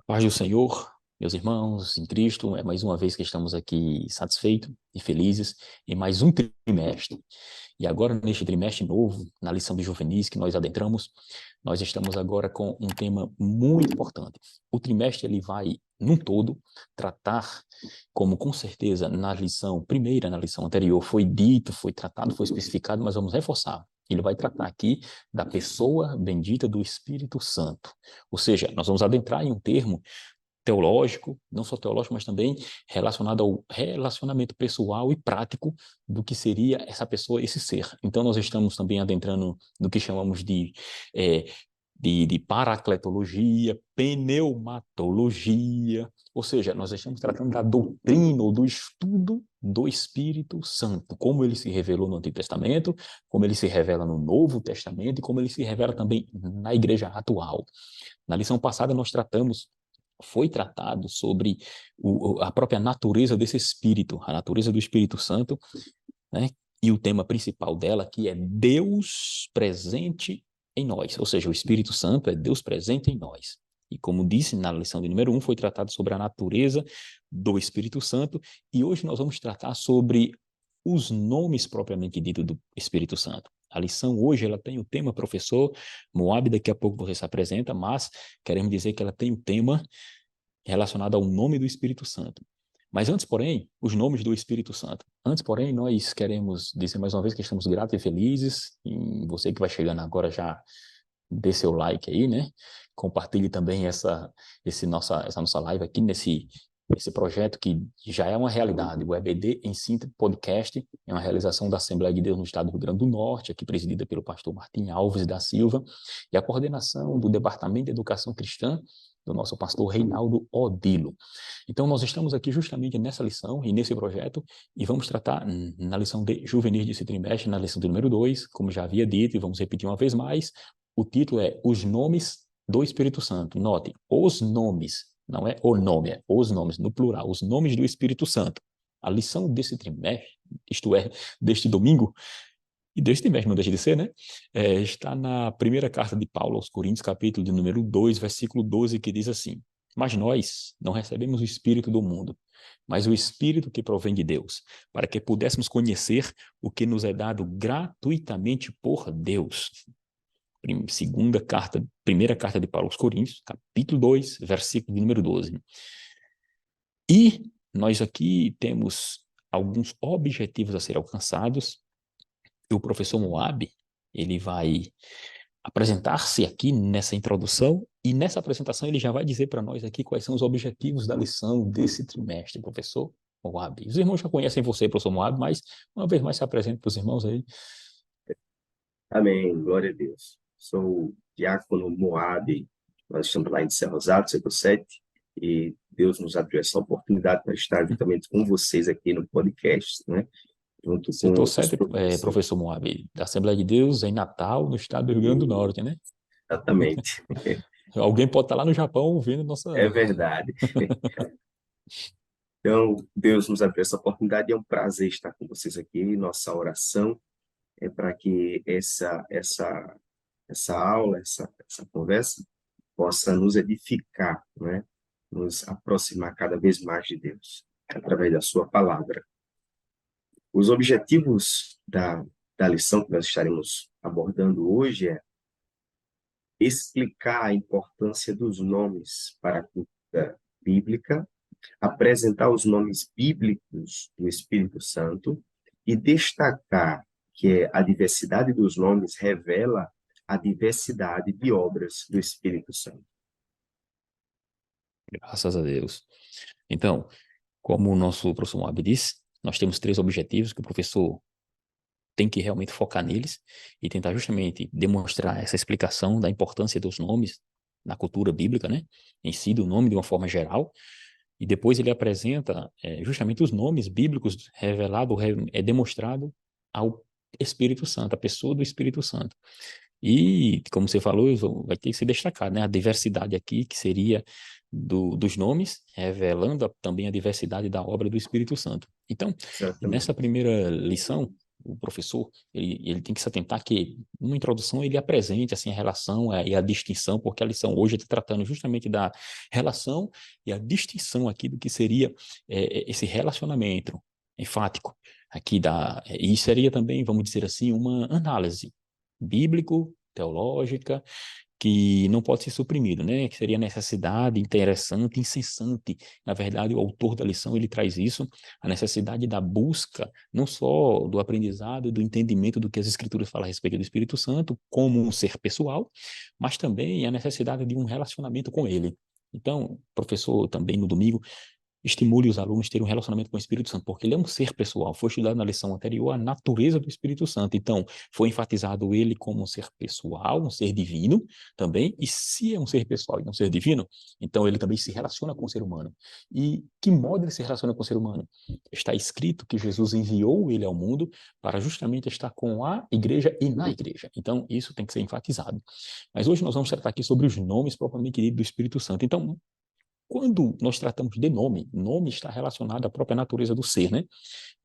Paz do Senhor, meus irmãos em Cristo, é mais uma vez que estamos aqui satisfeitos e felizes em mais um trimestre. E agora, neste trimestre novo, na lição de juvenis que nós adentramos, nós estamos agora com um tema muito importante. O trimestre ele vai, num todo, tratar, como com certeza na lição primeira, na lição anterior, foi dito, foi tratado, foi especificado, mas vamos reforçar. Ele vai tratar aqui da pessoa bendita do Espírito Santo. Ou seja, nós vamos adentrar em um termo teológico, não só teológico, mas também relacionado ao relacionamento pessoal e prático do que seria essa pessoa, esse ser. Então, nós estamos também adentrando no que chamamos é, de paracletologia, pneumatologia, ou seja, nós estamos tratando da doutrina ou do estudo do Espírito Santo, como ele se revelou no Antigo Testamento, como ele se revela no Novo Testamento e como ele se revela também na igreja atual. Na lição passada foi tratado sobre a própria natureza desse Espírito, a natureza do Espírito Santo, né? E o tema principal dela que é Deus presente em nós, ou seja, o Espírito Santo é Deus presente em nós. E como disse na lição de número 1, foi tratado sobre a natureza do Espírito Santo, e hoje nós vamos tratar sobre os nomes propriamente dito do Espírito Santo. A lição hoje ela tem o tema, professor Moab, daqui a pouco você se apresenta, mas queremos dizer que ela tem o tema relacionado ao nome do Espírito Santo. Mas antes, porém, os nomes do Espírito Santo. Antes, porém, nós queremos dizer mais uma vez que estamos gratos e felizes. E você que vai chegando agora já dê seu like aí, né? Compartilhe também essa nossa live aqui nesse projeto que já é uma realidade. O EBD em Síntese Podcast é uma realização da Assembleia de Deus no estado do Rio Grande do Norte, aqui presidida pelo pastor Martim Alves da Silva, e a coordenação do Departamento de Educação Cristã do nosso pastor Reinaldo Odilo. Então, nós estamos aqui justamente nessa lição e nesse projeto e vamos tratar na lição de juvenis desse trimestre, na lição do número 2, como já havia dito, e vamos repetir uma vez mais, o título é Os Nomes do Espírito Santo. Note, os nomes, não é o nome, é os nomes, no plural, os nomes do Espírito Santo. A lição desse trimestre, isto é, deste domingo, e deste trimestre não deixa de ser, né? Está na primeira carta de Paulo aos Coríntios, capítulo de número 2, versículo 12, que diz assim: Mas nós não recebemos o Espírito do mundo, mas o Espírito que provém de Deus, para que pudéssemos conhecer o que nos é dado gratuitamente por Deus. Primeira carta de Paulo aos Coríntios, capítulo 2, versículo de número 12. E nós aqui temos alguns objetivos a ser alcançados. O professor Moab, ele vai apresentar-se aqui nessa introdução e nessa apresentação ele já vai dizer para nós aqui quais são os objetivos da lição desse trimestre, professor Moab. Os irmãos já conhecem você, professor Moab, mas uma vez mais se apresenta para os irmãos aí. Amém, glória a Deus. Sou o diácono Moab, nós estamos lá em Serra Rosado, setor 7, e Deus nos abriu essa oportunidade para estar juntamente com vocês aqui no podcast, né? Junto Setor com os 7, professores. professor Moab, da Assembleia de Deus em Natal, no estado do Rio Grande do Norte, né? Exatamente, Alguém pode estar lá no Japão ouvindo é nossa... verdade. Então, Deus nos abriu essa oportunidade e é um prazer estar com vocês aqui. Nossa oração é para que essa aula, essa conversa, possa nos edificar, né? Nos aproximar cada vez mais de Deus, através da sua palavra. Os objetivos da lição que nós estaremos abordando hoje é explicar a importância dos nomes para a cultura bíblica, apresentar os nomes bíblicos do Espírito Santo e destacar que a diversidade dos nomes revela a diversidade de obras do Espírito Santo. Graças a Deus. Então, como o nosso professor Moab disse, nós temos 3 objetivos que o professor tem que realmente focar neles e tentar justamente demonstrar essa explicação da importância dos nomes na cultura bíblica, né? Em si, do nome de uma forma geral. E depois ele apresenta justamente os nomes bíblicos revelado, demonstrado ao Espírito Santo, a pessoa do Espírito Santo. E, como você falou, vai ter que se destacar, né? A diversidade aqui, que seria dos nomes, revelando também a diversidade da obra do Espírito Santo. Então, nessa Exatamente. primeira lição, o professor, ele tem que se atentar que, numa introdução, ele apresente assim, a relação e a distinção, porque a lição hoje está tratando justamente da relação e a distinção aqui do que seria esse relacionamento enfático aqui e seria também, vamos dizer assim, uma análise bíblico-teológica que não pode ser suprimido, né? Que seria necessidade interessante, incessante. Na verdade, o autor da lição, ele traz isso, a necessidade da busca, não só do aprendizado e do entendimento do que as Escrituras falam a respeito do Espírito Santo, como um ser pessoal, mas também a necessidade de um relacionamento com ele. Então, professor, também no domingo, estimule os alunos a terem um relacionamento com o Espírito Santo, porque ele é um ser pessoal. Foi estudado na lição anterior a natureza do Espírito Santo. Então, foi enfatizado ele como um ser pessoal, um ser divino também. E se é um ser pessoal e um ser divino, então ele também se relaciona com o ser humano. E que modo ele se relaciona com o ser humano? Está escrito que Jesus enviou ele ao mundo para justamente estar com a igreja e na igreja. Então, isso tem que ser enfatizado. Mas hoje nós vamos tratar aqui sobre os nomes propriamente ditos do Espírito Santo. Então, quando nós tratamos de nome está relacionado à própria natureza do ser, né?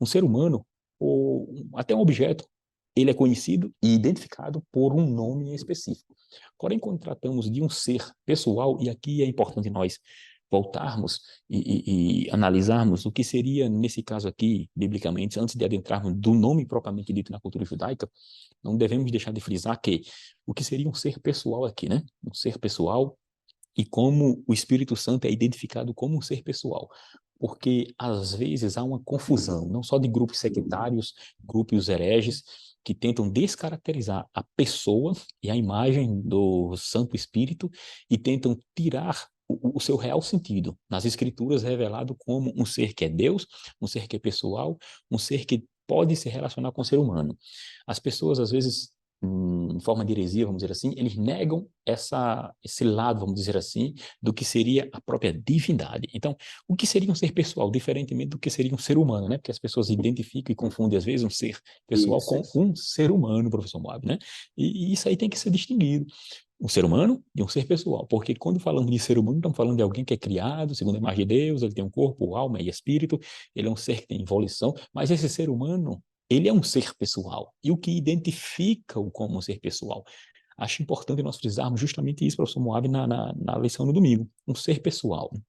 Um ser humano, ou até um objeto, ele é conhecido e identificado por um nome específico. Porém, quando tratamos de um ser pessoal, e aqui é importante nós voltarmos e analisarmos o que seria, nesse caso aqui, biblicamente, antes de adentrarmos do nome propriamente dito na cultura judaica, não devemos deixar de frisar que o que seria um ser pessoal aqui, né? Um ser pessoal e como o Espírito Santo é identificado como um ser pessoal. Porque, às vezes, há uma confusão, não só de grupos sectários, grupos hereges, que tentam descaracterizar a pessoa e a imagem do Santo Espírito e tentam tirar o seu real sentido. Nas Escrituras, revelado como um ser que é Deus, um ser que é pessoal, um ser que pode se relacionar com o ser humano. As pessoas, às vezes, em forma de heresia, vamos dizer assim, eles negam esse lado, vamos dizer assim, do que seria a própria divindade. Então, o que seria um ser pessoal, diferentemente do que seria um ser humano, né? Porque as pessoas identificam e confundem, às vezes, um ser pessoal Isso, com isso. um ser humano, professor Moab, né? E isso aí tem que ser distinguido. Um ser humano e um ser pessoal, porque quando falamos de ser humano, estamos falando de alguém que é criado segundo a imagem de Deus, ele tem um corpo, alma e espírito, ele é um ser que tem volição, mas esse ser humano, ele é um ser pessoal. E o que identifica-o como um ser pessoal? Acho importante nós frisarmos justamente isso, professor Moab, na lição no domingo. Um ser pessoal. Como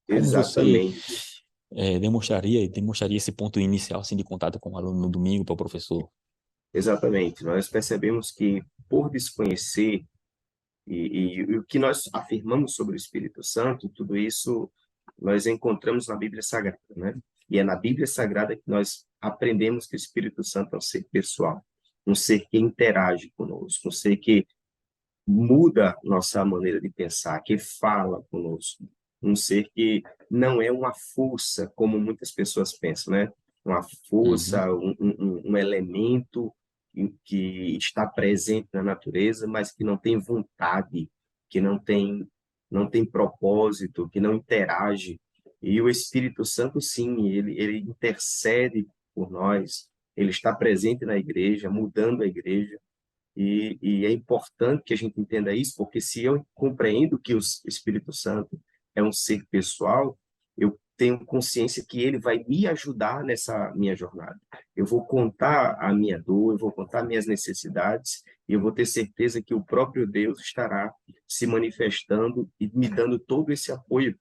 você Exatamente. demonstraria esse ponto inicial assim, de contato com o aluno no domingo para o professor? Exatamente. Nós percebemos que, por desconhecer e o que nós afirmamos sobre o Espírito Santo, tudo isso nós encontramos na Bíblia Sagrada, né? E é na Bíblia Sagrada que nós aprendemos que o Espírito Santo é um ser pessoal, um ser que interage conosco, um ser que muda nossa maneira de pensar, que fala conosco, um ser que não é uma força, como muitas pessoas pensam, né? Uma Uhum, força, um elemento que está presente na natureza, mas que não tem vontade, que não tem propósito, que não interage. E o Espírito Santo, sim, ele intercede por nós, ele está presente na igreja, mudando a igreja, e é importante que a gente entenda isso, porque se eu compreendo que o Espírito Santo é um ser pessoal, eu tenho consciência que ele vai me ajudar nessa minha jornada. Eu vou contar a minha dor, eu vou contar minhas necessidades, e eu vou ter certeza que o próprio Deus estará se manifestando e me dando todo esse apoio.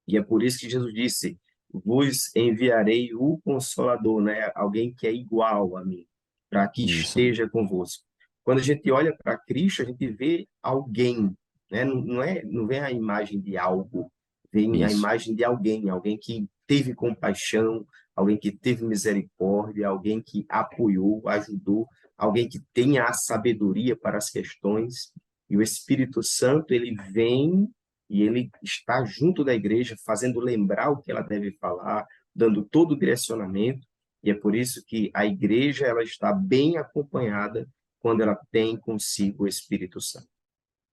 E é por isso que Jesus disse: vos enviarei o Consolador, né? Alguém que é igual a mim, para que isso, esteja convosco. Quando a gente olha para Cristo, a gente vê alguém, né? Não vê a imagem de algo, vem a isso. imagem de alguém, alguém que teve compaixão, alguém que teve misericórdia, alguém que apoiou, ajudou, alguém que tenha a sabedoria para as questões. E o Espírito Santo, ele vem e ele está junto da igreja, fazendo lembrar o que ela deve falar, dando todo o direcionamento, e é por isso que a igreja ela está bem acompanhada quando ela tem consigo o Espírito Santo.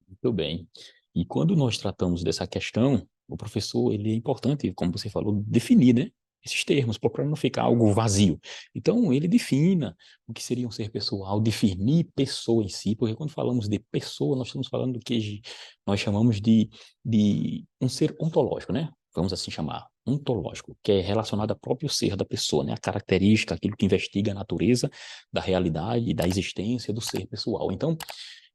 Muito bem. E quando nós tratamos dessa questão, o professor, ele é importante, como você falou, definir, né? Esses termos, para não ficar algo vazio. Então, ele defina o que seria um ser pessoal, definir pessoa em si, porque quando falamos de pessoa, nós estamos falando do que nós chamamos de um ser ontológico, né? Vamos assim chamar. ontológico, que é relacionado ao próprio ser da pessoa, né? A característica, aquilo que investiga a natureza da realidade, da existência do ser pessoal. Então,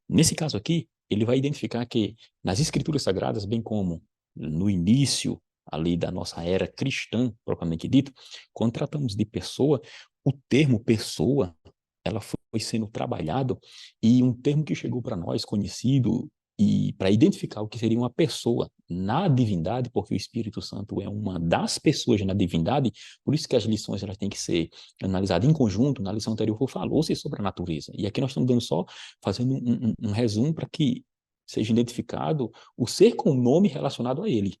nesse caso aqui, ele vai identificar que nas Escrituras Sagradas, bem como no início ali da nossa era cristã, propriamente dito, quando tratamos de pessoa, o termo pessoa, ela foi sendo trabalhado e um termo que chegou para nós conhecido e para identificar o que seria uma pessoa na divindade, porque o Espírito Santo é uma das pessoas na divindade, por isso que as lições elas têm que ser analisadas em conjunto. Na lição anterior falou-se sobre a natureza, e aqui nós estamos dando só, fazendo um resumo para que seja identificado o ser com o nome relacionado a ele,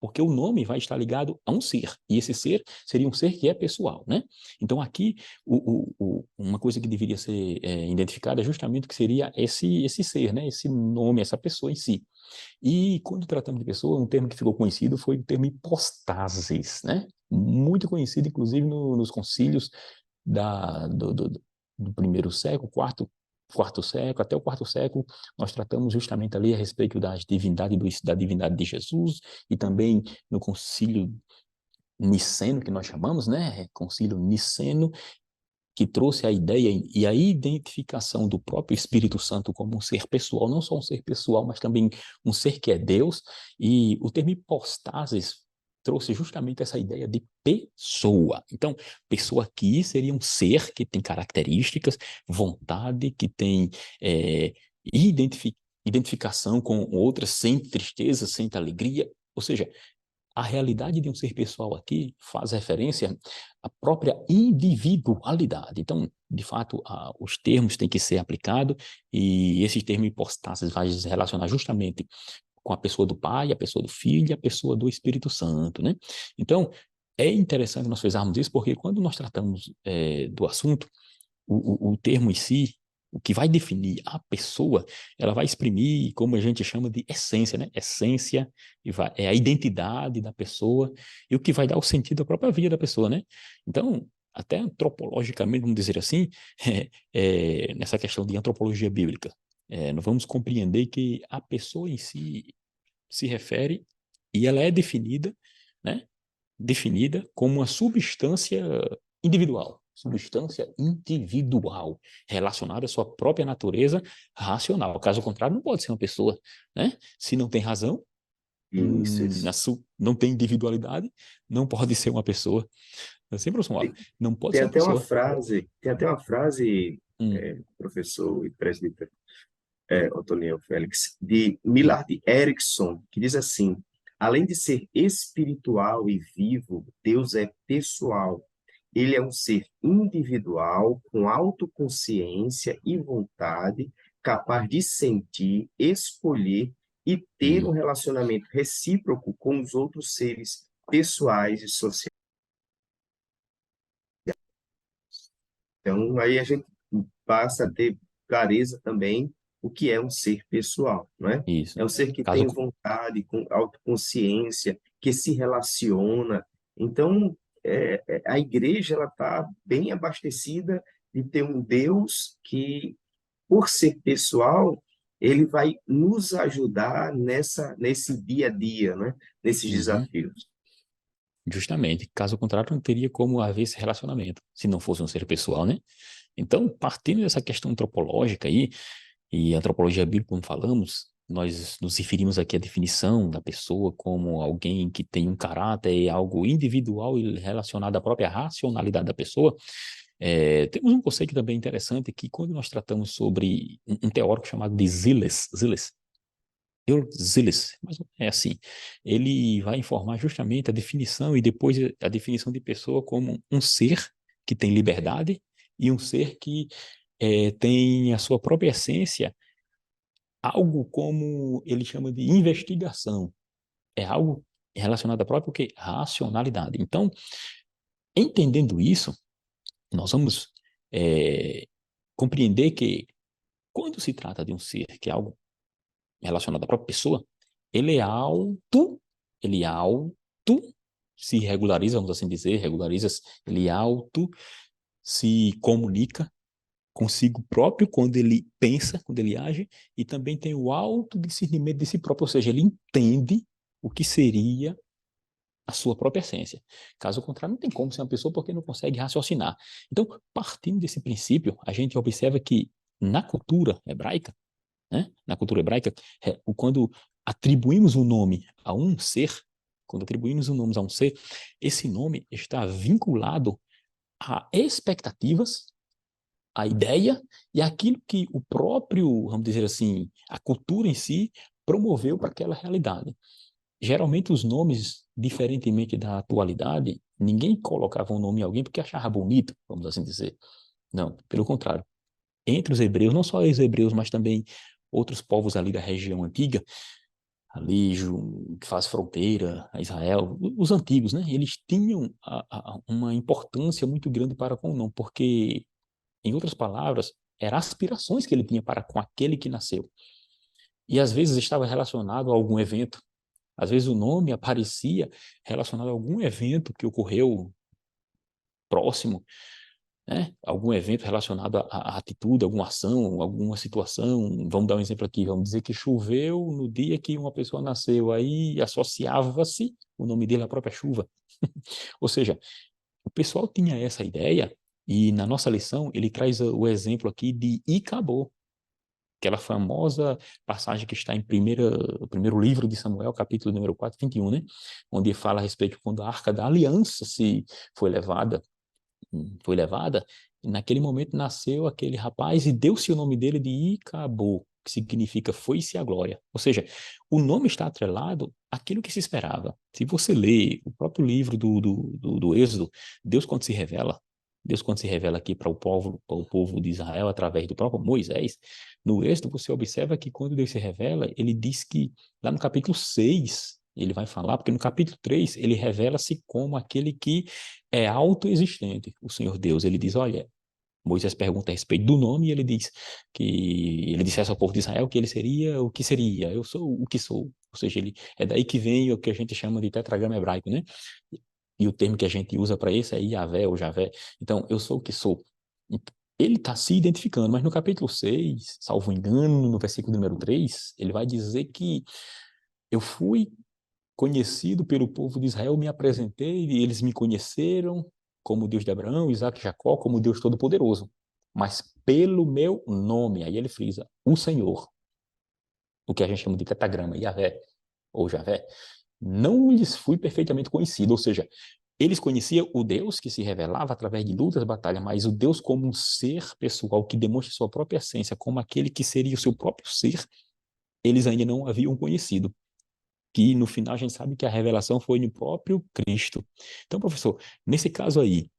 porque o nome vai estar ligado a um ser, e esse ser seria um ser que é pessoal, né? Então aqui, uma coisa que deveria ser identificada é justamente o que seria esse ser, né? Esse nome, essa pessoa em si. E quando tratamos de pessoa, um termo que ficou conhecido foi o termo hipostases, né? Muito conhecido, inclusive, nos concílios do primeiro século, quarto século, até o quarto século, nós tratamos justamente ali a respeito da divindade de Jesus, e também no concílio niceno, que nós chamamos, né? Concílio niceno, que trouxe a ideia e a identificação do próprio Espírito Santo como um ser pessoal, não só um ser pessoal, mas também um ser que é Deus, e o termo hipostases trouxe justamente essa ideia de pessoa. Então, pessoa aqui seria um ser que tem características, vontade, que tem é, identificação com outras, sem tristeza, sem alegria, ou seja, a realidade de um ser pessoal aqui faz referência à própria individualidade. Então, de fato, os termos têm que ser aplicados, e esse termo hipostásis vai se relacionar justamente com a pessoa do Pai, a pessoa do Filho e a pessoa do Espírito Santo, né? Então, é interessante nós fizermos isso, porque quando nós tratamos do assunto, o termo em si, o que vai definir a pessoa, ela vai exprimir, como a gente chama de essência, né? Essência é a identidade da pessoa e o que vai dar o sentido à própria vida da pessoa, né? Então, até antropologicamente, vamos dizer assim, nessa questão de antropologia bíblica, nós vamos compreender que a pessoa em si se refere e ela é definida, né? Definida como uma substância individual, relacionada à sua própria natureza racional. Caso contrário, não pode ser uma pessoa, né? Se não tem razão, Isso. não tem individualidade, não pode ser uma pessoa. Eu sempre ouço falar, Tem, não pode ser uma pessoa. tem até uma frase, Hum, professor e presbítero Otoniel Félix, de hum, Millard Erickson, que diz assim: além de ser espiritual e vivo, Deus é pessoal. Ele é um ser individual, com autoconsciência e vontade, capaz de sentir, escolher e ter um hum, relacionamento recíproco com os outros seres pessoais e sociais. Então, aí a gente passa a ter clareza também o que é um ser pessoal, não é? isso. É um ser que Caso, tem vontade, com autoconsciência, que se relaciona. Então, a igreja ela está bem abastecida de ter um Deus que, por ser pessoal, ele vai nos ajudar nesse dia a dia, né? Nesses uhum, desafios. justamente. Caso contrário, não teria como haver esse relacionamento, se não fosse um ser pessoal, né? Então, partindo dessa questão antropológica aí, e antropologia bíblica, como falamos, nós nos referimos aqui à definição da pessoa como alguém que tem um caráter e algo individual e relacionado à própria racionalidade da pessoa. Temos um conceito também interessante que, quando nós tratamos sobre um teórico chamado de Zilles, mas é assim, ele vai informar justamente a definição e depois a definição de pessoa como um ser que tem liberdade e um ser que tem a sua própria essência, algo como ele chama de investigação. É algo relacionado à própria o quê? Racionalidade. Então, entendendo isso, nós vamos é, compreender que, quando se trata de um ser que é algo relacionado à própria pessoa, ele é alto, ele é alto, se regulariza, vamos assim dizer, ele é alto, se comunica consigo próprio quando ele pensa, quando ele age, e também tem o autodiscernimento de si próprio, ou seja, ele entende o que seria a sua própria essência. Caso contrário, não tem como ser uma pessoa porque não consegue raciocinar. Então, partindo desse princípio, a gente observa que na cultura hebraica, né, na cultura hebraica, quando atribuímos um nome a um ser, quando atribuímos um nome a um ser, esse nome está vinculado a expectativas, a ideia e aquilo que o próprio, vamos dizer assim, a cultura em si promoveu para aquela realidade. Geralmente os nomes, diferentemente da atualidade, ninguém colocava um nome em alguém porque achava bonito, vamos assim dizer. Não, pelo contrário. Entre os hebreus, não só os hebreus, mas também outros povos ali da região antiga, ali que faz fronteira a Israel, os antigos, né? Eles tinham uma importância muito grande para com o nome, porque, em outras palavras, eram aspirações que ele tinha para com aquele que nasceu. E às vezes estava relacionado a algum evento. Às vezes o nome aparecia relacionado a algum evento que ocorreu próximo, né? Algum evento relacionado à atitude, alguma ação, alguma situação. Vamos dar um exemplo aqui, vamos dizer que choveu no dia que uma pessoa nasceu, aí associava-se o nome dele à própria chuva. Ou seja, o pessoal tinha essa ideia, e na nossa lição ele traz o exemplo aqui de Icabô, aquela famosa passagem que está em o primeiro livro de Samuel, capítulo número 4, 21, né? Onde fala a respeito de quando a Arca da Aliança foi levada, e naquele momento nasceu aquele rapaz e deu-se o nome dele de Icabô, que significa foi-se a glória. Ou seja, o nome está atrelado àquilo que se esperava. Se você lê o próprio livro do Êxodo, Deus quando se revela aqui para o povo de Israel através do próprio Moisés, no Êxodo você observa que quando Deus se revela, ele diz que lá no capítulo 6, ele vai falar, porque no capítulo 3 ele revela-se como aquele que é autoexistente, o Senhor Deus. Ele diz, olha, Moisés pergunta a respeito do nome e ele diz que ele dissesse ao povo de Israel que ele seria o que seria, eu sou o que sou. Ou seja, é daí que vem o que a gente chama de tetragrama hebraico, né? E o termo que a gente usa para isso é Yahvé ou Javé. Então, eu sou o que sou. Ele está se identificando, mas no capítulo 6, salvo engano, no versículo número 3, ele vai dizer que eu fui conhecido pelo povo de Israel, me apresentei e eles me conheceram como Deus de Abraão, Isaac e Jacó, como Deus Todo-Poderoso. Mas pelo meu nome, aí ele frisa, o Senhor, o que a gente chama de tetragrama, Yahvé ou Javé, não lhes fui perfeitamente conhecido, ou seja, eles conheciam o Deus que se revelava através de lutas, batalhas, mas o Deus como um ser pessoal que demonstra sua própria essência, como aquele que seria o seu próprio ser, eles ainda não haviam conhecido. Que no final a gente sabe que a revelação foi no próprio Cristo. Então, professor, nesse caso aí,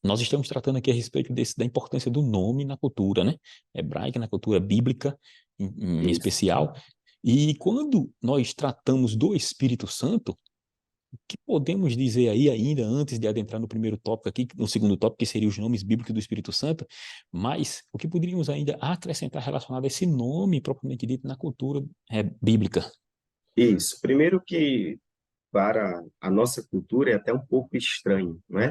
nós estamos tratando aqui a respeito da importância do nome na cultura, né? Hebraica, na cultura bíblica em Isso. especial. E quando nós tratamos do Espírito Santo, o que podemos dizer aí ainda antes de adentrar no primeiro tópico aqui, no segundo tópico, que seria os nomes bíblicos do Espírito Santo, mas o que poderíamos ainda acrescentar relacionado a esse nome propriamente dito na cultura bíblica? Isso. Primeiro que para a nossa cultura é até um pouco estranho, não é?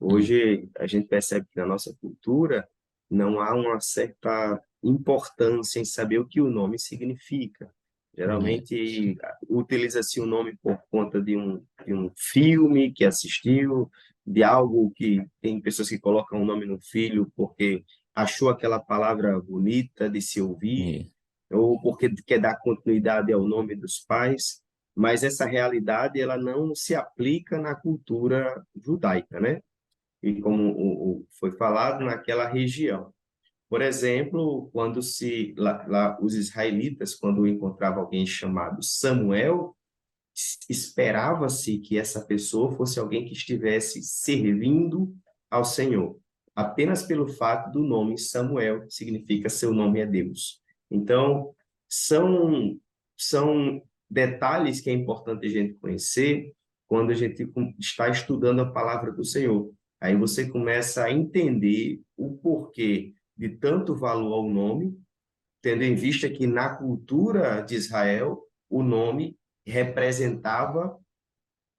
Hum, Hoje a gente percebe que na nossa cultura não há uma certa importância em saber o que o nome significa. é, Geralmente utiliza-se o nome por conta de um filme que assistiu, de algo que tem pessoas que colocam o nome no filho porque achou aquela palavra bonita de se ouvir, é, ou porque quer dar continuidade ao nome dos pais, mas essa realidade ela não se aplica na cultura judaica, né? E como foi falado naquela região. Por exemplo, quando lá os israelitas, quando encontravam alguém chamado Samuel, esperava-se que essa pessoa fosse alguém que estivesse servindo ao Senhor, apenas pelo fato do nome Samuel, que significa seu nome é Deus. Então, são são detalhes que é importante a gente conhecer quando a gente está estudando a palavra do Senhor. Aí você começa a entender o porquê de tanto valor ao nome, tendo em vista que na cultura de Israel o nome representava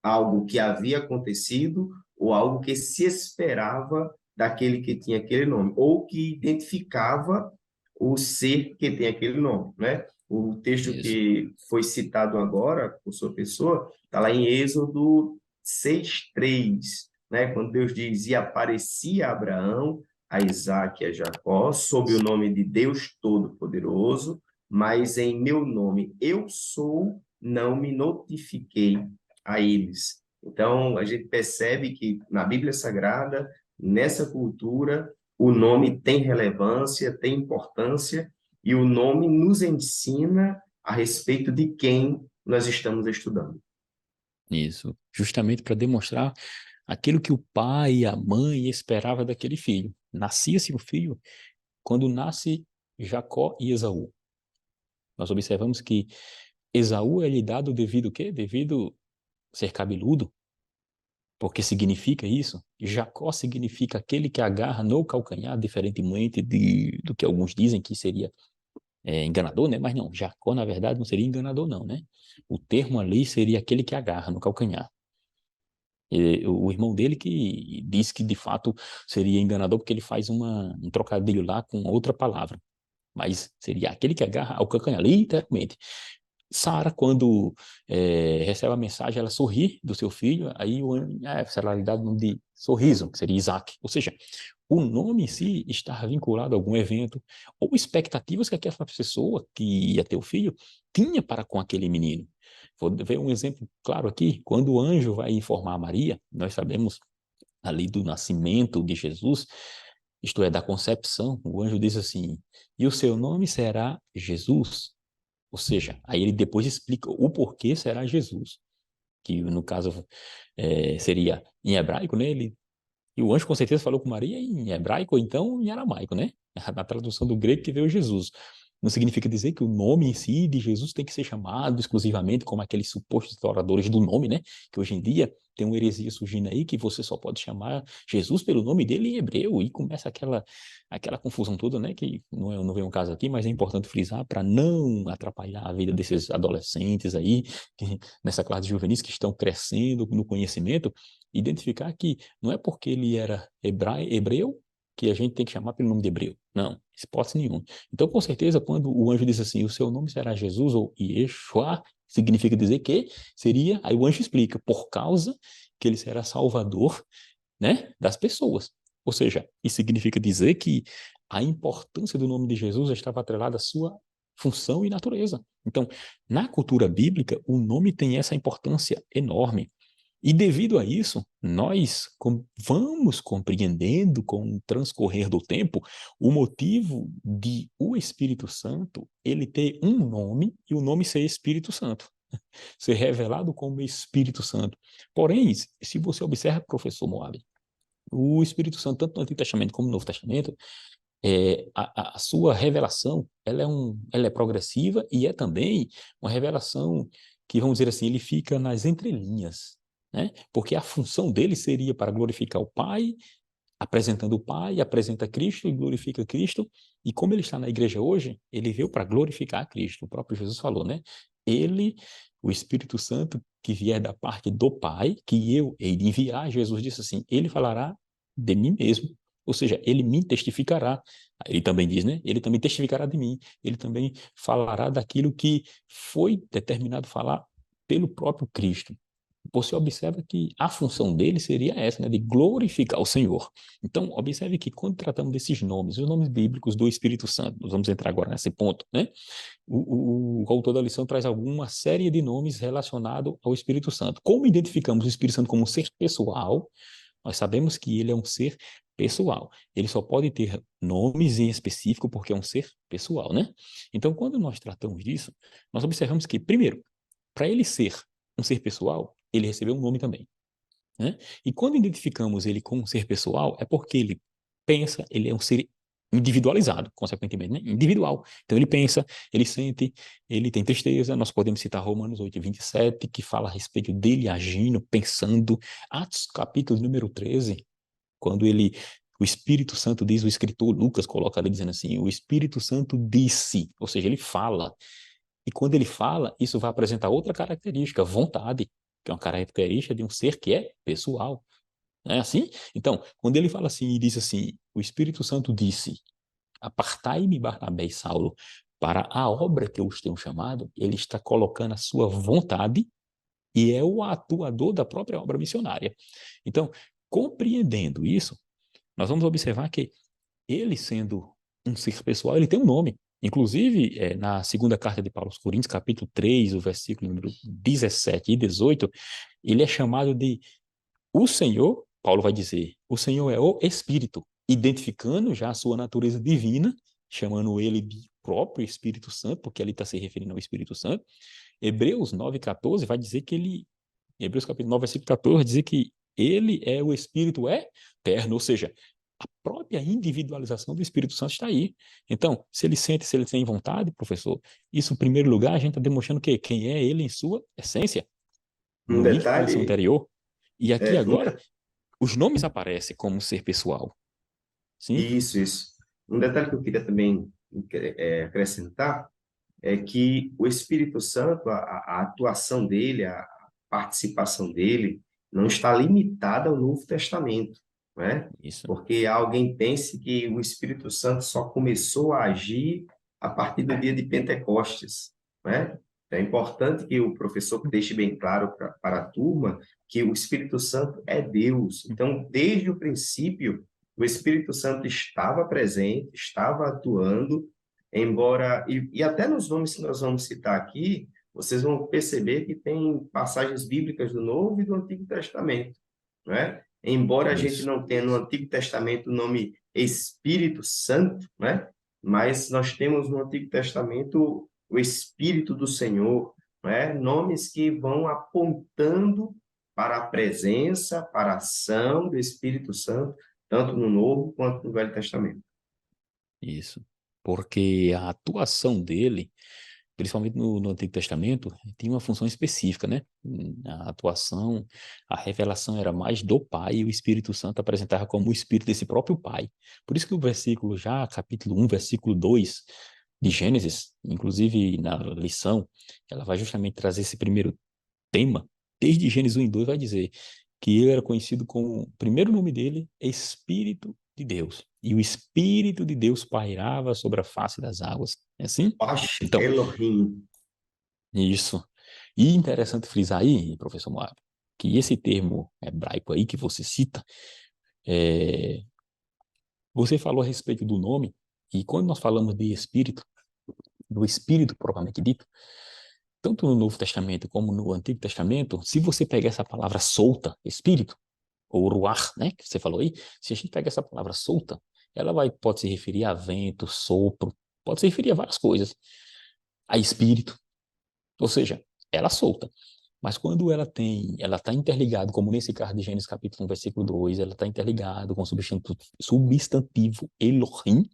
algo que havia acontecido ou algo que se esperava daquele que tinha aquele nome, ou que identificava o ser que tem aquele nome, né? O texto isso. que foi citado agora por sua pessoa está lá em Êxodo 6:3, né? Quando Deus diz, e aparecia a Abraão, a Isaque e a Jacó, sob o nome de Deus Todo-Poderoso, mas em meu nome eu sou, não me notifiquei a eles. Então, a gente percebe que na Bíblia Sagrada, nessa cultura, o nome tem relevância, tem importância, e o nome nos ensina a respeito de quem nós estamos estudando. Isso, justamente para demonstrar aquilo que o pai e a mãe esperavam daquele filho. Nascia-se o filho quando nasce Jacó e Esaú. Nós observamos que Esaú é lhe dado devido o quê? Devido ser cabeludo, porque significa isso. Jacó significa aquele que agarra no calcanhar, diferentemente do que alguns dizem que seria enganador, né? Mas não, Jacó, na verdade, não seria enganador, não, né? O termo ali seria aquele que agarra no calcanhar. E o irmão dele que diz que, de fato, seria enganador porque ele faz um trocadilho lá com outra palavra. Mas seria aquele que agarra ao calcanhar, literalmente. Sara, quando recebe a mensagem, ela sorri do seu filho, aí será lhe dado o nome de sorriso, que seria Isaac. Ou seja, o nome em si está vinculado a algum evento ou expectativas que aquela pessoa que ia ter o filho tinha para com aquele menino. Vou ver um exemplo claro aqui. Quando o anjo vai informar a Maria, nós sabemos ali do nascimento de Jesus, isto é, da concepção, o anjo diz assim, e o seu nome será Jesus. Ou seja, aí ele depois explica o porquê será Jesus, que no caso seria em hebraico, né? E o anjo com certeza falou com Maria em hebraico ou então em aramaico, né? Na tradução do grego que veio Jesus. Não significa dizer que o nome em si de Jesus tem que ser chamado exclusivamente como aqueles supostos adoradores do nome, né? Que hoje em dia tem uma heresia surgindo aí que você só pode chamar Jesus pelo nome dele em hebreu e começa aquela confusão toda, né? Que não vem um caso aqui, mas é importante frisar para não atrapalhar a vida desses adolescentes aí, nessa classe de juvenis que estão crescendo no conhecimento, identificar que não é porque ele era hebreu que a gente tem que chamar pelo nome de hebreu. Não, hipótese nenhuma. Então, com certeza, quando o anjo diz assim, o seu nome será Jesus ou Yeshua, significa dizer que seria, aí o anjo explica, por causa que ele será salvador, né, das pessoas. Ou seja, isso significa dizer que a importância do nome de Jesus estava atrelada à sua função e natureza. Então, na cultura bíblica, o nome tem essa importância enorme. E devido a isso, nós vamos compreendendo com o transcorrer do tempo o motivo de o Espírito Santo ele ter um nome e o nome ser Espírito Santo, ser revelado como Espírito Santo. Porém, se você observa, professor Moab, o Espírito Santo, tanto no Antigo Testamento como no Novo Testamento, a sua revelação ela é progressiva e é também uma revelação que, vamos dizer assim, ele fica nas entrelinhas, né? Porque a função dele seria para glorificar o Pai, apresentando o Pai, apresenta Cristo e glorifica Cristo, e como ele está na igreja hoje, ele veio para glorificar Cristo. O próprio Jesus falou, né? Ele, o Espírito Santo, que vier da parte do Pai, que eu hei de enviar, Jesus disse assim, ele falará de mim mesmo. Ou seja, ele me testificará. Ele também diz, né? Ele também testificará de mim. Ele também falará daquilo que foi determinado falar pelo próprio Cristo. Você observa que a função dele seria essa, né, de glorificar o Senhor. Então, observe que quando tratamos desses nomes, os nomes bíblicos do Espírito Santo, nós vamos entrar agora nesse ponto, né? O autor da lição traz alguma série de nomes relacionados ao Espírito Santo. Como identificamos o Espírito Santo como um ser pessoal? Nós sabemos que ele é um ser pessoal. Ele só pode ter nomes em específico porque é um ser pessoal, né? Então, quando nós tratamos disso, nós observamos que, primeiro, para ele ser um ser pessoal, ele recebeu um nome também, né? E quando identificamos ele como um ser pessoal, é porque ele pensa, ele é um ser individualizado, consequentemente, né? Individual. Então ele pensa, ele sente, ele tem tristeza. Nós podemos citar Romanos 8:27, que fala a respeito dele agindo, pensando. Atos capítulo número 13, quando o Espírito Santo diz, o escritor Lucas coloca ali dizendo assim, o Espírito Santo disse, ou seja, ele fala. E quando ele fala, isso vai apresentar outra característica, vontade, que é uma característica de um ser que é pessoal. Não é assim? Então, quando ele fala assim e diz assim, o Espírito Santo disse, apartai-me Barnabé e Saulo para a obra que eu os tenho chamado, ele está colocando a sua vontade e é o atuador da própria obra missionária. Então, compreendendo isso, nós vamos observar que ele, sendo um ser pessoal, ele tem um nome. Inclusive, na segunda carta de Paulo aos Coríntios, capítulo 3, o versículo número 17 e 18, ele é chamado de o Senhor. Paulo vai dizer, o Senhor é o Espírito, identificando já a sua natureza divina, chamando ele de próprio Espírito Santo, porque ele está se referindo ao Espírito Santo. Hebreus 9,14 vai dizer que ele, Hebreus capítulo 9, versículo 14, vai dizer que ele é o Espírito eterno, ou seja, a própria individualização do Espírito Santo está aí. Então, se ele sente, se ele tem vontade, professor, isso, em primeiro lugar, a gente está demonstrando que quem é ele em sua essência. Um No link na lição detalhe, anterior. E aqui é, um, agora, os nomes aparecem como ser pessoal. Sim? isso. Um detalhe que eu queria também acrescentar é que o Espírito Santo, a atuação dele, a participação dele, não está limitada ao Novo Testamento, né? Isso. Porque alguém pense que o Espírito Santo só começou a agir a partir do dia de Pentecostes, né? É importante que o professor deixe bem claro para a turma que o Espírito Santo é Deus. Então, desde o princípio, o Espírito Santo estava presente, estava atuando, embora, e até nos nomes que nós vamos citar aqui, vocês vão perceber que tem passagens bíblicas do Novo e do Antigo Testamento, né? Embora a gente Isso. não tenha no Antigo Testamento o nome Espírito Santo, né? Mas nós temos no Antigo Testamento o Espírito do Senhor, né? Nomes que vão apontando para a presença, para a ação do Espírito Santo, tanto no Novo quanto no Velho Testamento. Isso. Porque a atuação dele, principalmente no Antigo Testamento, tinha uma função específica, né? A atuação, a revelação era mais do Pai, e o Espírito Santo apresentava como o Espírito desse próprio Pai. Por isso que o versículo já, capítulo 1, versículo 2 de Gênesis, inclusive na lição, ela vai justamente trazer esse primeiro tema. Desde Gênesis 1 e 2 vai dizer que ele era conhecido como, o primeiro nome dele é Espírito de Deus. E o Espírito de Deus pairava sobre a face das águas. É assim? Osh Então, Elohim. isso. E interessante frisar aí, professor Moab, que esse termo hebraico aí que você cita, é, você falou a respeito do nome, e quando nós falamos de Espírito, do Espírito propriamente dito, tanto no Novo Testamento como no Antigo Testamento, se você pegar essa palavra solta, Espírito, ou ruach, né, que você falou aí, se a gente pega essa palavra solta, ela pode se referir a vento, sopro, pode se referir a várias coisas, a espírito, ou seja, ela solta. Mas quando ela está interligado, como nesse caso de Gênesis capítulo 1, versículo 2, ela está interligado com o substantivo Elohim,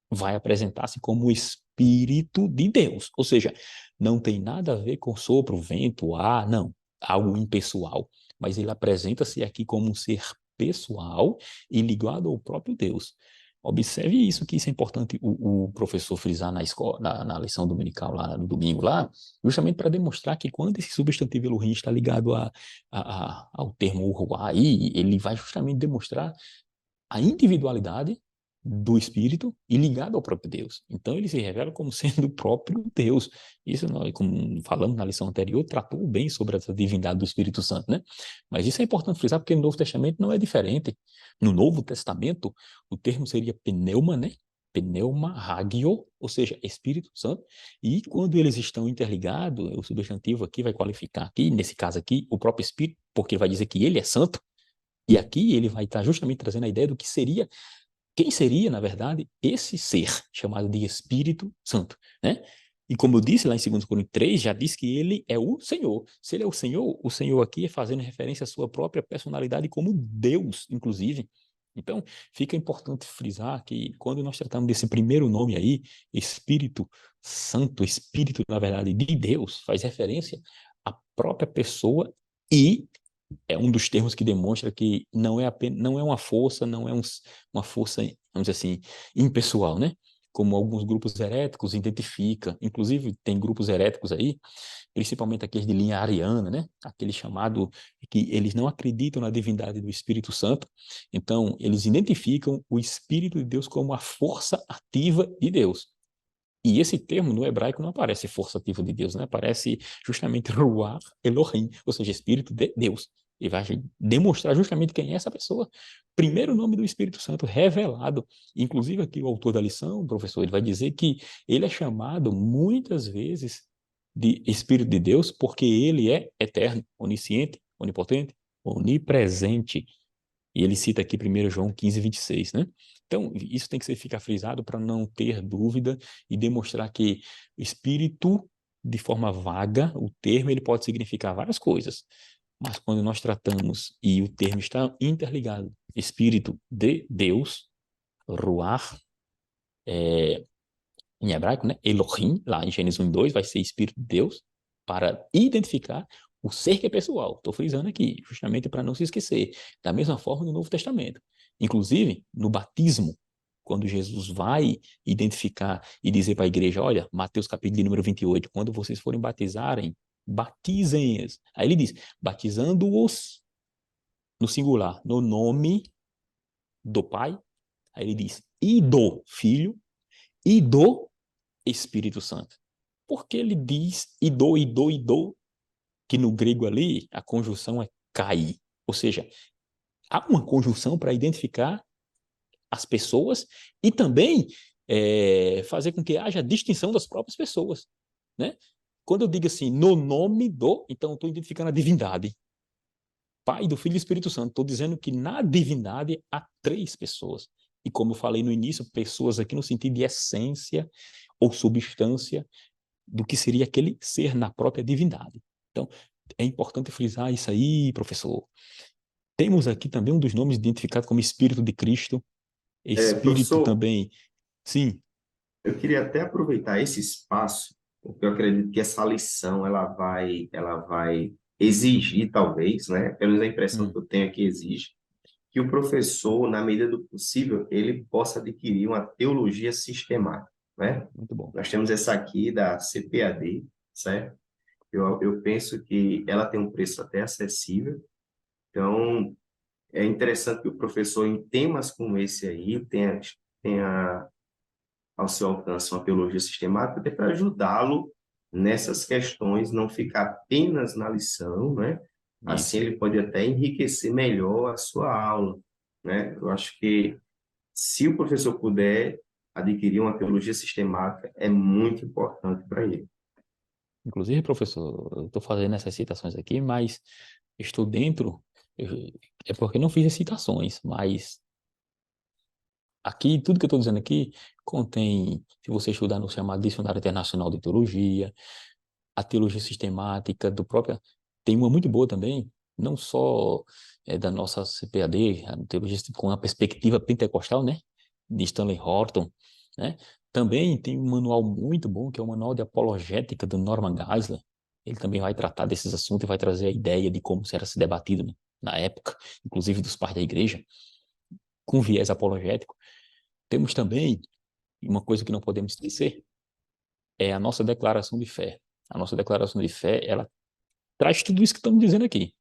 vai apresentar-se como o Espírito de Deus. Ou seja, não tem nada a ver com sopro, vento, ar, não. Algo impessoal. Mas ele apresenta-se aqui como um ser pessoal e ligado ao próprio Deus. Observe isso, que isso é importante o professor frisar na escola, na lição dominical, lá no domingo, lá, justamente para demonstrar que quando esse substantivo Elohim está ligado ao termo Ruá, aí, ele vai justamente demonstrar a individualidade do Espírito e ligado ao próprio Deus. Então ele se revela como sendo o próprio Deus. Isso, nós, como falamos na lição anterior, tratou bem sobre essa divindade do Espírito Santo, né? Mas isso é importante frisar porque no Novo Testamento não é diferente. No Novo Testamento, o termo seria pneuma, né? Pneuma hagio, ou seja, Espírito Santo, e quando eles estão interligados, o substantivo aqui vai qualificar aqui, nesse caso aqui, o próprio Espírito, porque ele vai dizer que ele é santo, e aqui ele vai estar justamente trazendo a ideia do que seria, quem seria, na verdade, esse ser chamado de Espírito Santo, né? E como eu disse lá em 2 Coríntios 3, já diz que ele é o Senhor. Se ele é o Senhor aqui é fazendo referência à sua própria personalidade como Deus, inclusive. Então, fica importante frisar que quando nós tratamos desse primeiro nome aí, Espírito Santo, Espírito, na verdade, de Deus, faz referência à própria pessoa e é um dos termos que demonstra que não é apenas, não é uma força, não é uma força, vamos dizer assim, impessoal, né? Como alguns grupos heréticos identificam. Inclusive, tem grupos heréticos aí, principalmente aqueles de linha ariana, né? Aquele chamado que eles não acreditam na divindade do Espírito Santo. Então, eles identificam o Espírito de Deus como a força ativa de Deus. E esse termo no hebraico não aparece força ativa de Deus, né? Aparece justamente Ruach Elohim, ou seja, Espírito de Deus. E vai demonstrar justamente quem é essa pessoa. Primeiro nome do Espírito Santo revelado. Inclusive aqui o autor da lição, professor, ele vai dizer que ele é chamado muitas vezes de Espírito de Deus porque ele é eterno, onisciente, onipotente, onipresente. E ele cita aqui 1 João 15, 26, né? Então, isso tem que ficar frisado para não ter dúvida e demonstrar que espírito, de forma vaga, o termo ele pode significar várias coisas. Mas quando nós tratamos e o termo está interligado, espírito de Deus, ruach, em hebraico, né? Elohim, lá em Gênesis 1:2, vai ser espírito de Deus, para identificar o ser que é pessoal. Estou frisando aqui, justamente para não se esquecer. Da mesma forma no Novo Testamento. Inclusive, no batismo, quando Jesus vai identificar e dizer para a igreja, olha, Mateus capítulo de número 28, quando vocês forem batizarem, batizem-as. Aí ele diz, batizando-os no singular, no nome do Pai. Aí ele diz, e do Filho, e do Espírito Santo. Porque ele diz idô, que no grego ali a conjunção é kai. Ou seja, há uma conjunção para identificar as pessoas e também fazer com que haja distinção das próprias pessoas, né? Quando eu digo assim, no nome do, então eu estou identificando a divindade. Pai, do Filho e do Espírito Santo. Estou dizendo que na divindade há 3 pessoas. E como eu falei no início, pessoas aqui no sentido de essência ou substância do que seria aquele ser na própria divindade. Então, é importante frisar isso aí, professor. Temos aqui também um dos nomes identificado como Espírito de Cristo, Espírito Professor, também, sim, eu queria até aproveitar esse espaço, porque eu acredito que essa lição ela vai exigir, talvez, né? Pelo menos a impressão que eu tenho é que exige, que o professor, na medida do possível, ele possa adquirir uma teologia sistemática, né? muito bom. Nós temos essa aqui da CPAD, certo? Eu penso que ela tem um preço até acessível, então é interessante que o professor, em temas como esse aí, tenha ao seu alcance uma teologia sistemática, até para ajudá-lo nessas questões, não ficar apenas na lição, né? Assim Isso. ele pode até enriquecer melhor a sua aula, né? Eu acho que se o professor puder adquirir uma teologia sistemática, é muito importante para ele. Inclusive, professor, eu estou fazendo essas citações aqui, mas estou dentro, é porque não fiz as citações, mas aqui, tudo que eu estou dizendo aqui, contém, se você estudar no chamado Dicionário Internacional de Teologia, a teologia sistemática do próprio. Tem uma muito boa também, não só da nossa CPAD, a teologia com a perspectiva pentecostal, né? De Stanley Horton, né? Também tem um manual muito bom, que é o Manual de Apologética do Norman Geisler. Ele também vai tratar desses assuntos e vai trazer a ideia de como será se debatido, né? Na época, inclusive dos pais da igreja, com viés apologético. Temos também uma coisa que não podemos esquecer, é a nossa declaração de fé. A nossa declaração de fé, ela traz tudo isso que estamos dizendo aqui.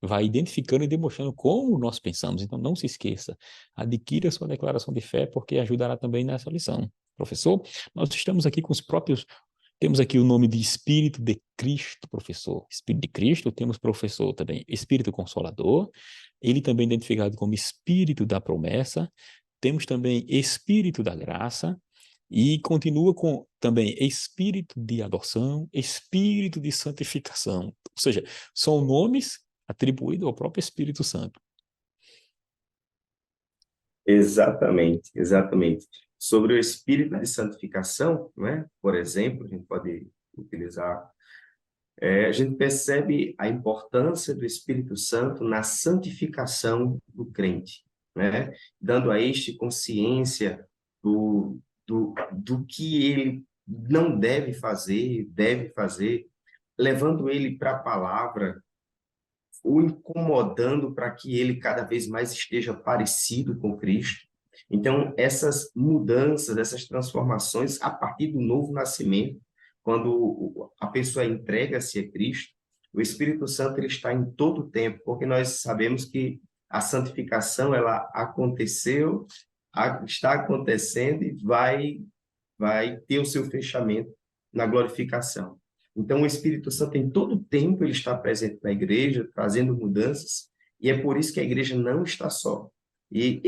Vai identificando e demonstrando como nós pensamos. Então, não se esqueça. Adquira sua declaração de fé, porque ajudará também nessa lição. Professor, nós estamos aqui com os próprios. Temos aqui o nome de Espírito de Cristo, professor. Espírito de Cristo, temos professor também, Espírito Consolador. Ele também é identificado como Espírito da Promessa. Temos também Espírito da Graça. E continua com também espírito de adoção, espírito de santificação. Ou seja, são nomes atribuídos ao próprio Espírito Santo. Exatamente, exatamente. Sobre o espírito de santificação, né? Por exemplo, a gente pode utilizar, a gente percebe a importância do Espírito Santo na santificação do crente, né? Dando a este consciência do que ele não deve fazer, levando ele para a palavra, o incomodando para que ele cada vez mais esteja parecido com Cristo. Então, essas mudanças, essas transformações a partir do novo nascimento, quando a pessoa entrega-se a Cristo, o Espírito Santo ele está em todo o tempo, porque nós sabemos que a santificação ela aconteceu, está acontecendo e vai vai ter o seu fechamento na glorificação. Então, o Espírito Santo, em todo o tempo, ele está presente na igreja, trazendo mudanças, e é por isso que a igreja não está só. E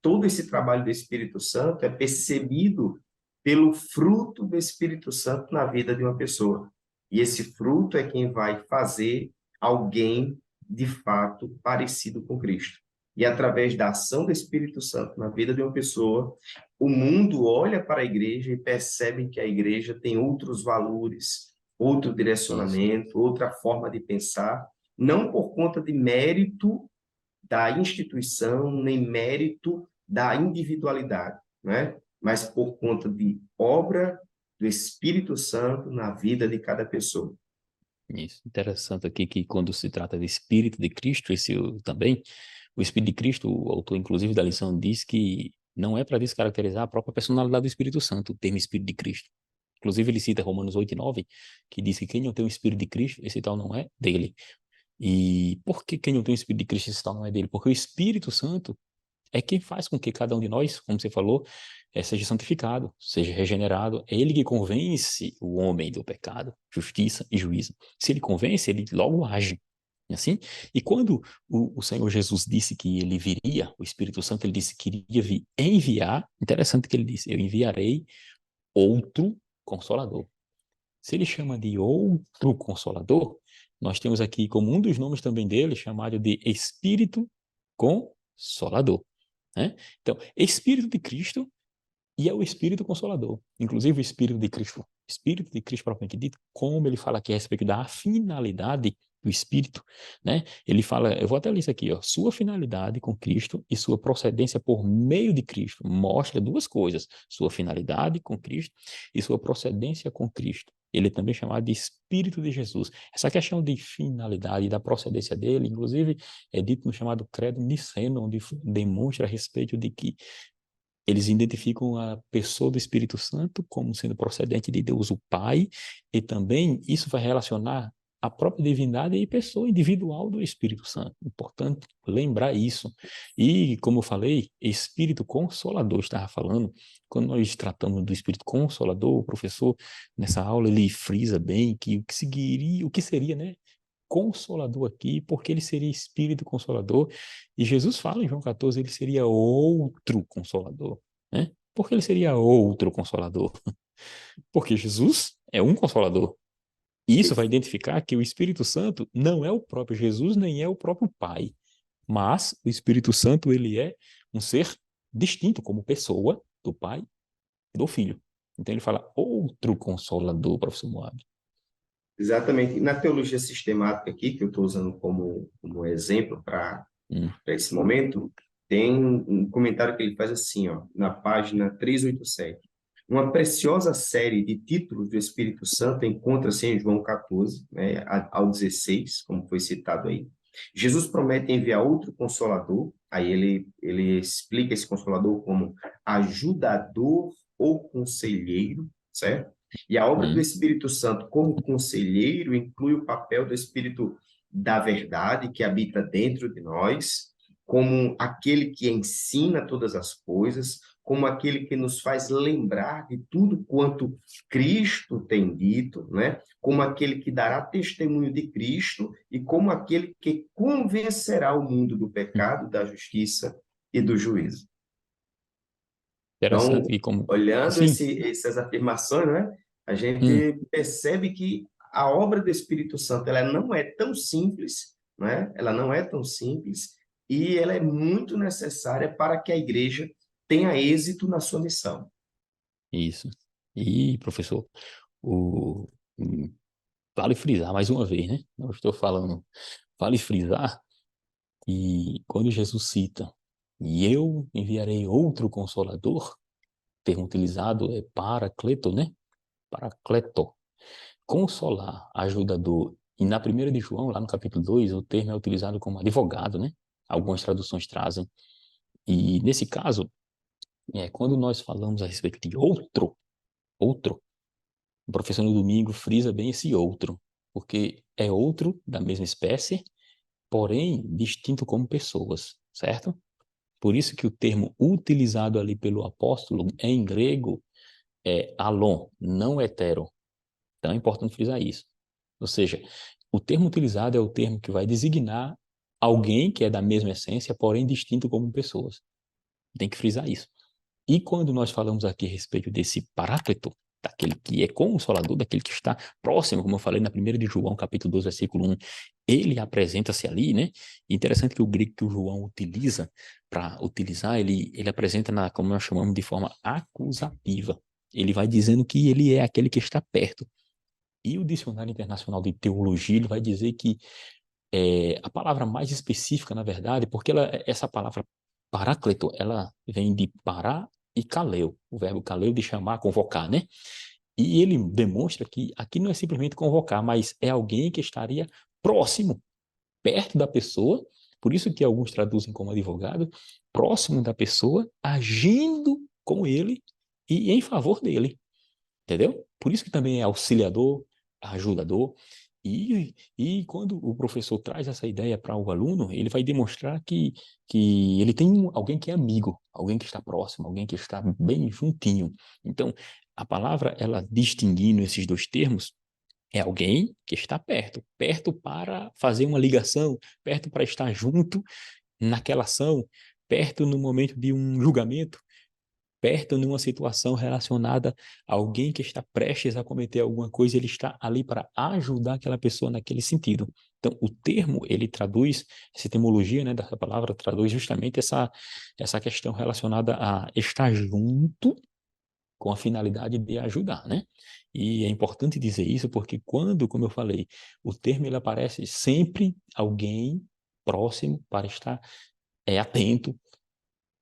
todo esse trabalho do Espírito Santo é percebido pelo fruto do Espírito Santo na vida de uma pessoa. E esse fruto é quem vai fazer alguém, de fato, parecido com Cristo. E através da ação do Espírito Santo na vida de uma pessoa, o mundo olha para a igreja e percebe que a igreja tem outros valores, outro Isso. direcionamento, outra forma de pensar, não por conta de mérito da instituição, nem mérito da individualidade, né? Mas por conta de obra do Espírito Santo na vida de cada pessoa. Isso. Interessante aqui que quando se trata de Espírito de Cristo, também, o Espírito de Cristo, o autor, inclusive, da lição, diz que não é para descaracterizar a própria personalidade do Espírito Santo, o termo Espírito de Cristo. Inclusive, ele cita Romanos 8:9, que diz que quem não tem o Espírito de Cristo, esse tal não é dele. E por que quem não tem o Espírito de Cristo, esse tal não é dele? Porque o Espírito Santo é quem faz com que cada um de nós, como você falou, seja santificado, seja regenerado. É ele que convence o homem do pecado, justiça e juízo. Se ele convence, ele logo age. Assim? E quando o Senhor Jesus disse que ele viria, o Espírito Santo, ele disse que iria enviar, interessante que ele disse, eu enviarei outro Consolador. Se ele chama de outro Consolador, nós temos aqui como um dos nomes também dele, chamado de Espírito Consolador. Né? Então, Espírito de Cristo e é o Espírito Consolador. Inclusive o Espírito de Cristo propriamente dito, como ele fala aqui a respeito da finalidade do Espírito, né? Ele fala, eu vou até ler isso aqui, ó, sua finalidade com Cristo e sua procedência por meio de Cristo. Mostra duas coisas, sua finalidade com Cristo e sua procedência com Cristo. Ele é também chamado de Espírito de Jesus. Essa questão de finalidade e da procedência dele, inclusive, é dito no chamado Credo Niceno, onde demonstra a respeito de que eles identificam a pessoa do Espírito Santo como sendo procedente de Deus o Pai, e também isso vai relacionar a própria divindade e pessoa individual do Espírito Santo. Importante lembrar isso. E, como eu falei, Espírito Consolador, estava falando, quando nós tratamos do Espírito Consolador, o professor, nessa aula, ele frisa bem que o que seria, né? Consolador aqui, porque ele seria Espírito Consolador, e Jesus fala em João 14, ele seria outro Consolador, né? Por que ele seria outro Consolador? Porque Jesus é um Consolador. E isso vai identificar que o Espírito Santo não é o próprio Jesus, nem é o próprio Pai, mas o Espírito Santo, ele é um ser distinto como pessoa do Pai e do Filho. Então ele fala outro Consolador, professor Moab. Exatamente. Na teologia sistemática aqui, que eu estou usando como exemplo para Hum, esse momento, tem um comentário que ele faz assim, ó, na página 387. Uma preciosa série de títulos do Espírito Santo encontra-se em João 14, né, ao 16, como foi citado aí. Jesus promete enviar outro consolador, aí ele explica esse consolador como ajudador ou conselheiro, certo? E a obra do hum, Espírito Santo como conselheiro inclui o papel do Espírito da verdade que habita dentro de nós, como aquele que ensina todas as coisas, como aquele que nos faz lembrar de tudo quanto Cristo tem dito, né? Como aquele que dará testemunho de Cristo e como aquele que convencerá o mundo do hum. pecado, da justiça e do juízo. Interessante. Então, E como, olhando sim, essas afirmações, né, a hum, gente percebe que a obra do Espírito Santo ela não é tão simples, né? Ela não é tão simples e ela é muito necessária para que a igreja tenha êxito na sua missão. isso. E, professor, o, hum, vale frisar mais uma vez, né? Eu estou falando, vale frisar que quando Jesus cita, e eu enviarei outro consolador, termo utilizado é paracleto, né? Paracleto, consolar, ajudador. E na primeira de João, lá no capítulo 2, o termo é utilizado como advogado, né? Algumas traduções trazem. E nesse caso, quando nós falamos a respeito de outro, o professor no domingo frisa bem esse outro, porque é outro da mesma espécie, porém distinto como pessoas, certo? Por isso que o termo utilizado ali pelo apóstolo em grego é alon, não hetero. Então é importante frisar isso. Ou seja, o termo utilizado é o termo que vai designar alguém que é da mesma essência, porém distinto como pessoas. Tem que frisar isso. E quando nós falamos aqui a respeito desse paráclito, daquele que é consolador, daquele que está próximo, como eu falei na 1 de João, capítulo 12, versículo 1, ele apresenta-se ali, né? Interessante que o grego que o João utiliza, para utilizar, ele apresenta, como nós chamamos, de forma acusativa. Ele vai dizendo que ele é aquele que está perto. E o Dicionário Internacional de Teologia, ele vai dizer que a palavra mais específica, na verdade, porque essa palavra paráclito, ela vem de pará e kaleu, o verbo kaleu de chamar, convocar, né? E ele demonstra que aqui não é simplesmente convocar, mas é alguém que estaria próximo, perto da pessoa, por isso que alguns traduzem como advogado, próximo da pessoa, agindo com ele e em favor dele, entendeu? Por isso que também é auxiliador, ajudador, e quando o professor traz essa ideia para o aluno, ele vai demonstrar que ele tem alguém que é amigo, alguém que está próximo, alguém que está bem juntinho. Então, a palavra, ela distinguindo esses dois termos, é alguém que está perto, perto para fazer uma ligação, perto para estar junto naquela ação, perto no momento de um julgamento, perto numa situação relacionada a alguém que está prestes a cometer alguma coisa, ele está ali para ajudar aquela pessoa naquele sentido. Então, o termo, ele traduz, essa etimologia, né, dessa palavra, traduz justamente essa questão relacionada a estar junto com a finalidade de ajudar, né? E é importante dizer isso porque quando, como eu falei, o termo ele aparece sempre alguém próximo para estar atento,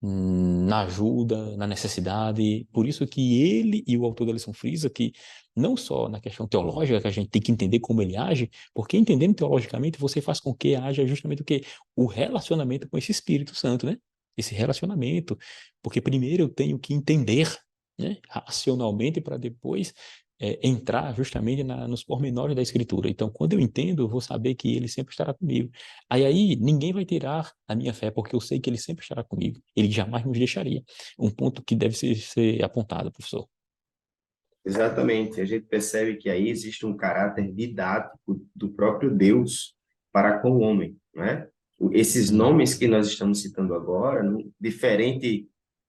na ajuda, na necessidade. Por isso que ele e o autor da lição frisa que não só na questão teológica, que a gente tem que entender como ele age, porque entendendo teologicamente, você faz com que haja justamente o que? O relacionamento com esse Espírito Santo, né? Esse relacionamento. Porque primeiro eu tenho que entender, né, racionalmente para depois entrar justamente nos pormenores da Escritura. Então, quando eu entendo, eu vou saber que ele sempre estará comigo. Aí ninguém vai tirar a minha fé, porque eu sei que ele sempre estará comigo. Ele jamais nos deixaria. Um ponto que deve ser apontado, professor. Exatamente. A gente percebe que aí existe um caráter didático do próprio Deus para com o homem, né? Esses Uhum. nomes que nós estamos citando agora, diferente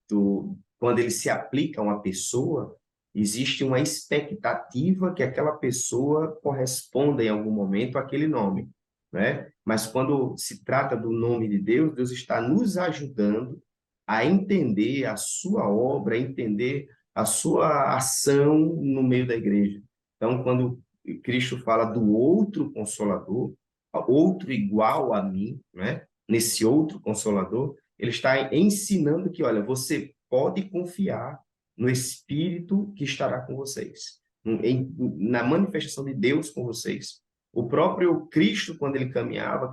do quando eles se aplicam a uma pessoa, existe uma expectativa que aquela pessoa corresponda em algum momento àquele nome, né? Mas quando se trata do nome de Deus, Deus está nos ajudando a entender a sua obra, a entender a sua ação no meio da igreja. Então, quando Cristo fala do outro consolador, outro igual a mim, né? Nesse outro consolador, ele está ensinando que, olha, você pode confiar no Espírito que estará com vocês, na manifestação de Deus com vocês. O próprio Cristo, quando ele caminhava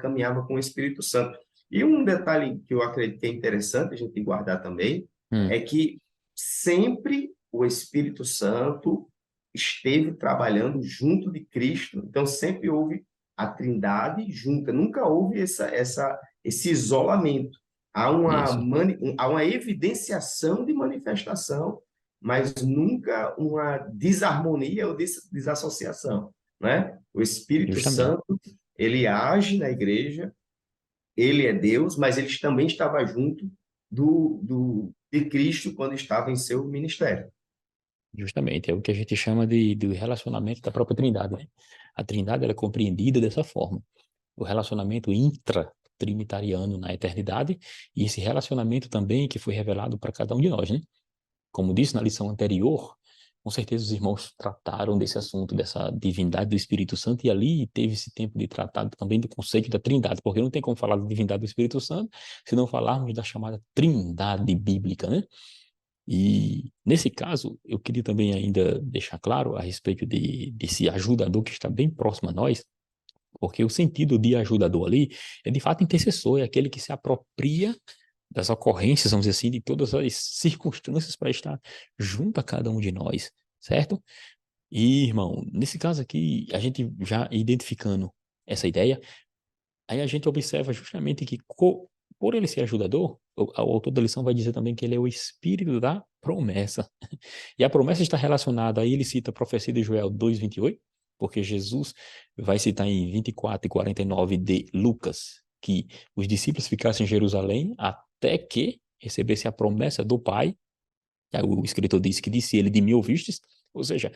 com o Espírito Santo. E um detalhe que eu acredito que é interessante a gente guardar também, Hum, é que sempre o Espírito Santo esteve trabalhando junto de Cristo. Então, sempre houve a Trindade junta, nunca houve esse isolamento. isso, Há uma evidenciação de manifestação, mas nunca uma desarmonia ou desassociação, né? O Espírito justamente. Santo, ele age na igreja, ele é Deus, mas ele também estava junto de Cristo quando estava em seu ministério. Justamente. É o que a gente chama de relacionamento da própria Trindade, né? A Trindade ela é compreendida dessa forma. O relacionamento intra-trinitariano na eternidade e esse relacionamento também que foi revelado para cada um de nós, né? Como disse na lição anterior, com certeza os irmãos trataram desse assunto, dessa divindade do Espírito Santo, e ali teve esse tempo de tratar também do conceito da Trindade, porque não tem como falar da divindade do Espírito Santo se não falarmos da chamada Trindade bíblica, né? E nesse caso, eu queria também ainda deixar claro a respeito desse ajudador que está bem próximo a nós, porque o sentido de ajudador ali é de fato intercessor, é aquele que se apropria das ocorrências, vamos dizer assim, de todas as circunstâncias para estar junto a cada um de nós, certo? E, irmão, nesse caso aqui, a gente já identificando essa ideia, aí a gente observa justamente que, por ele ser ajudador, o autor da lição vai dizer também que ele é o espírito da promessa. E a promessa está relacionada, aí ele cita a profecia de Joel 2:28, porque Jesus vai citar em 24 e 49 de Lucas, que os discípulos ficassem em Jerusalém até que recebesse a promessa do Pai. Aí o escritor diz que disse ele, de mim ouvistes, ou seja,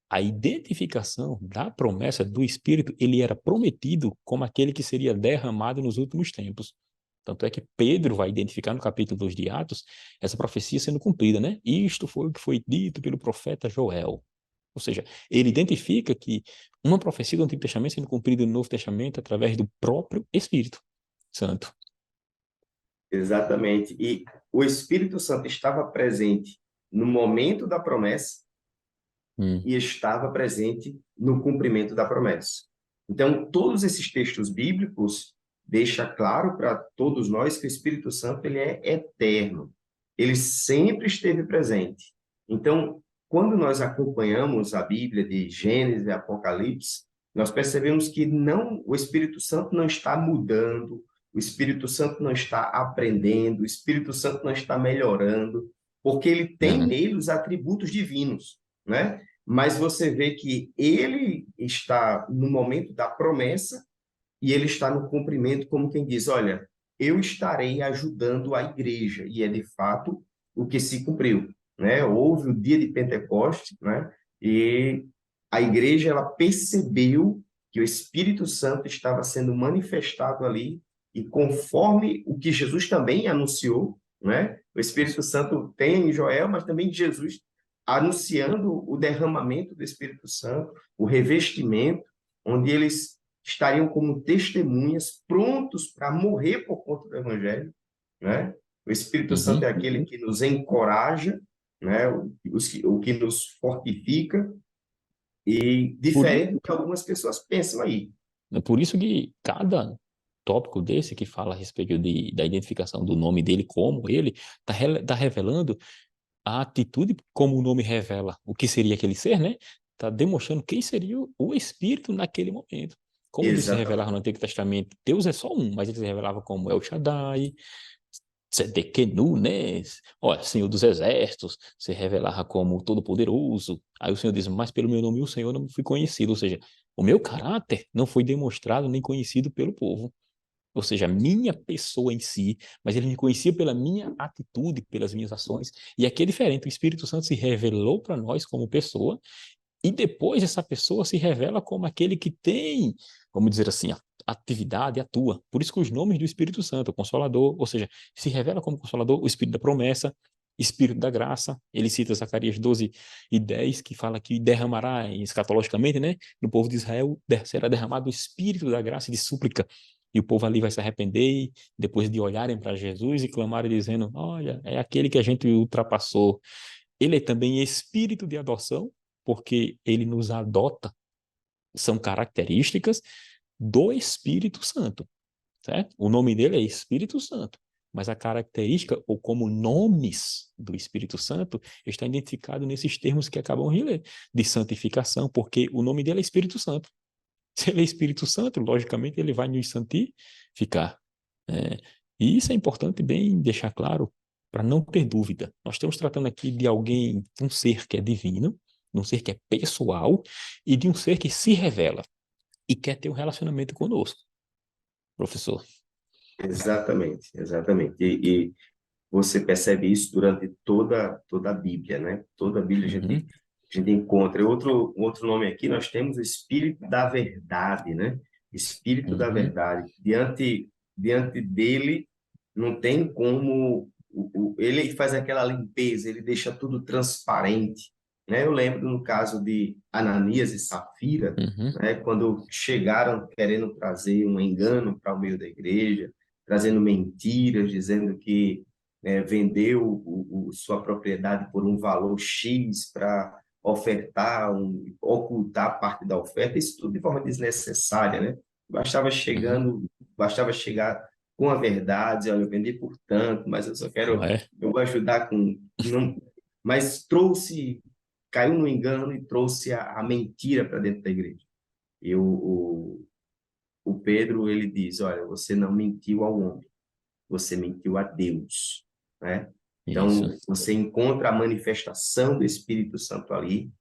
a identificação da promessa do Espírito, ele era prometido como aquele que seria derramado nos últimos tempos. Tanto é que Pedro vai identificar no capítulo 2 de Atos essa profecia sendo cumprida, né? Isto foi o que foi dito pelo profeta Joel. Ou seja, ele identifica que uma profecia do Antigo Testamento sendo cumprida no Novo Testamento através do próprio Espírito Santo. Exatamente. E o Espírito Santo estava presente no momento da promessa e estava presente no cumprimento da promessa. Então, todos esses textos bíblicos deixam claro para todos nós que o Espírito Santo ele é eterno. Ele sempre esteve presente. Então, quando nós acompanhamos a Bíblia de Gênesis e Apocalipse, nós percebemos que não, o Espírito Santo não está mudando, o Espírito Santo não está aprendendo, o Espírito Santo não está melhorando, porque ele tem nele os atributos divinos, né? Mas você vê que ele está no momento da promessa e ele está no cumprimento, como quem diz, olha, eu estarei ajudando a igreja, e é de fato o que se cumpriu, né? Houve o dia de Pentecostes, né? E a igreja ela percebeu que o Espírito Santo estava sendo manifestado ali, e conforme o que Jesus também anunciou, né? O Espírito Santo tem em Joel, mas também Jesus anunciando o derramamento do Espírito Santo, o revestimento, onde eles estariam como testemunhas prontos para morrer por conta do Evangelho, né? O Espírito Santo é aquele que nos encoraja, né? O que nos fortifica, e Por, diferente do que algumas pessoas pensam aí. por isso que cada tópico desse que fala a respeito da identificação do nome dele como ele, está revelando a atitude como o nome revela o que seria aquele ser, né? Está demonstrando quem seria o Espírito naquele momento. Como ele se revelava no Exatamente. Antigo Testamento, Deus é só um, mas ele se revelava como El Shaddai, Tzedekenu, né? Olha, Senhor dos Exércitos, se revelava como Todo-Poderoso. Aí o Senhor diz, mas pelo meu nome o Senhor não fui conhecido. Ou seja, o meu caráter não foi demonstrado nem conhecido pelo povo. Ou seja, a minha pessoa em si, mas ele me conhecia pela minha atitude, pelas minhas ações. E aqui é diferente, o Espírito Santo se revelou para nós como pessoa, e depois essa pessoa se revela como aquele que tem, vamos dizer assim, a atividade, atua. Por isso que os nomes do Espírito Santo, o Consolador, ou seja, se revela como Consolador, o Espírito da promessa, Espírito da graça. Ele cita Zacarias 12:10, que fala que derramará, escatologicamente, né, no povo de Israel, será derramado o Espírito da graça e de súplica. E o povo ali vai se arrepender, depois de olharem para Jesus e clamarem dizendo, olha, é aquele que a gente ultrapassou. Ele é também espírito de adoção, porque ele nos adota, são características do Espírito Santo, certo? O nome dele é Espírito Santo, mas a característica, ou como nomes do Espírito Santo, está identificado nesses termos que acabamos de ler, de santificação, porque o nome dele é Espírito Santo. Se ele é Espírito Santo, logicamente ele vai nos santificar. É, e isso é importante bem deixar claro, para não ter dúvida. Nós estamos tratando aqui de alguém, um ser que é divino, de um ser que é pessoal e de um ser que se revela e quer ter um relacionamento conosco, professor. Exatamente, exatamente. E você percebe isso durante toda a Bíblia, né? Toda a Bíblia Uhum, a gente encontra. Outro nome aqui, nós temos o Espírito da Verdade, né? Espírito da uhum, Verdade. Diante dele, não tem como... ele faz aquela limpeza, ele deixa tudo transparente, né? Eu lembro no caso de Ananias e Safira, uhum, né? Quando chegaram querendo trazer um engano para o meio da igreja, trazendo mentiras, dizendo que vendeu sua propriedade por um valor X para ofertar, ocultar parte da oferta, isso tudo de forma desnecessária, né? Bastava uhum. bastava chegar com a verdade, olha, eu vendi por tanto, mas eu só Não quero, é? eu vou ajudar com, não, mas trouxe, caiu no engano e trouxe a mentira para dentro da igreja. E o Pedro, ele diz, olha, você não mentiu ao homem, você mentiu a Deus, né? Isso, Então, você encontra a manifestação do Espírito Santo ali,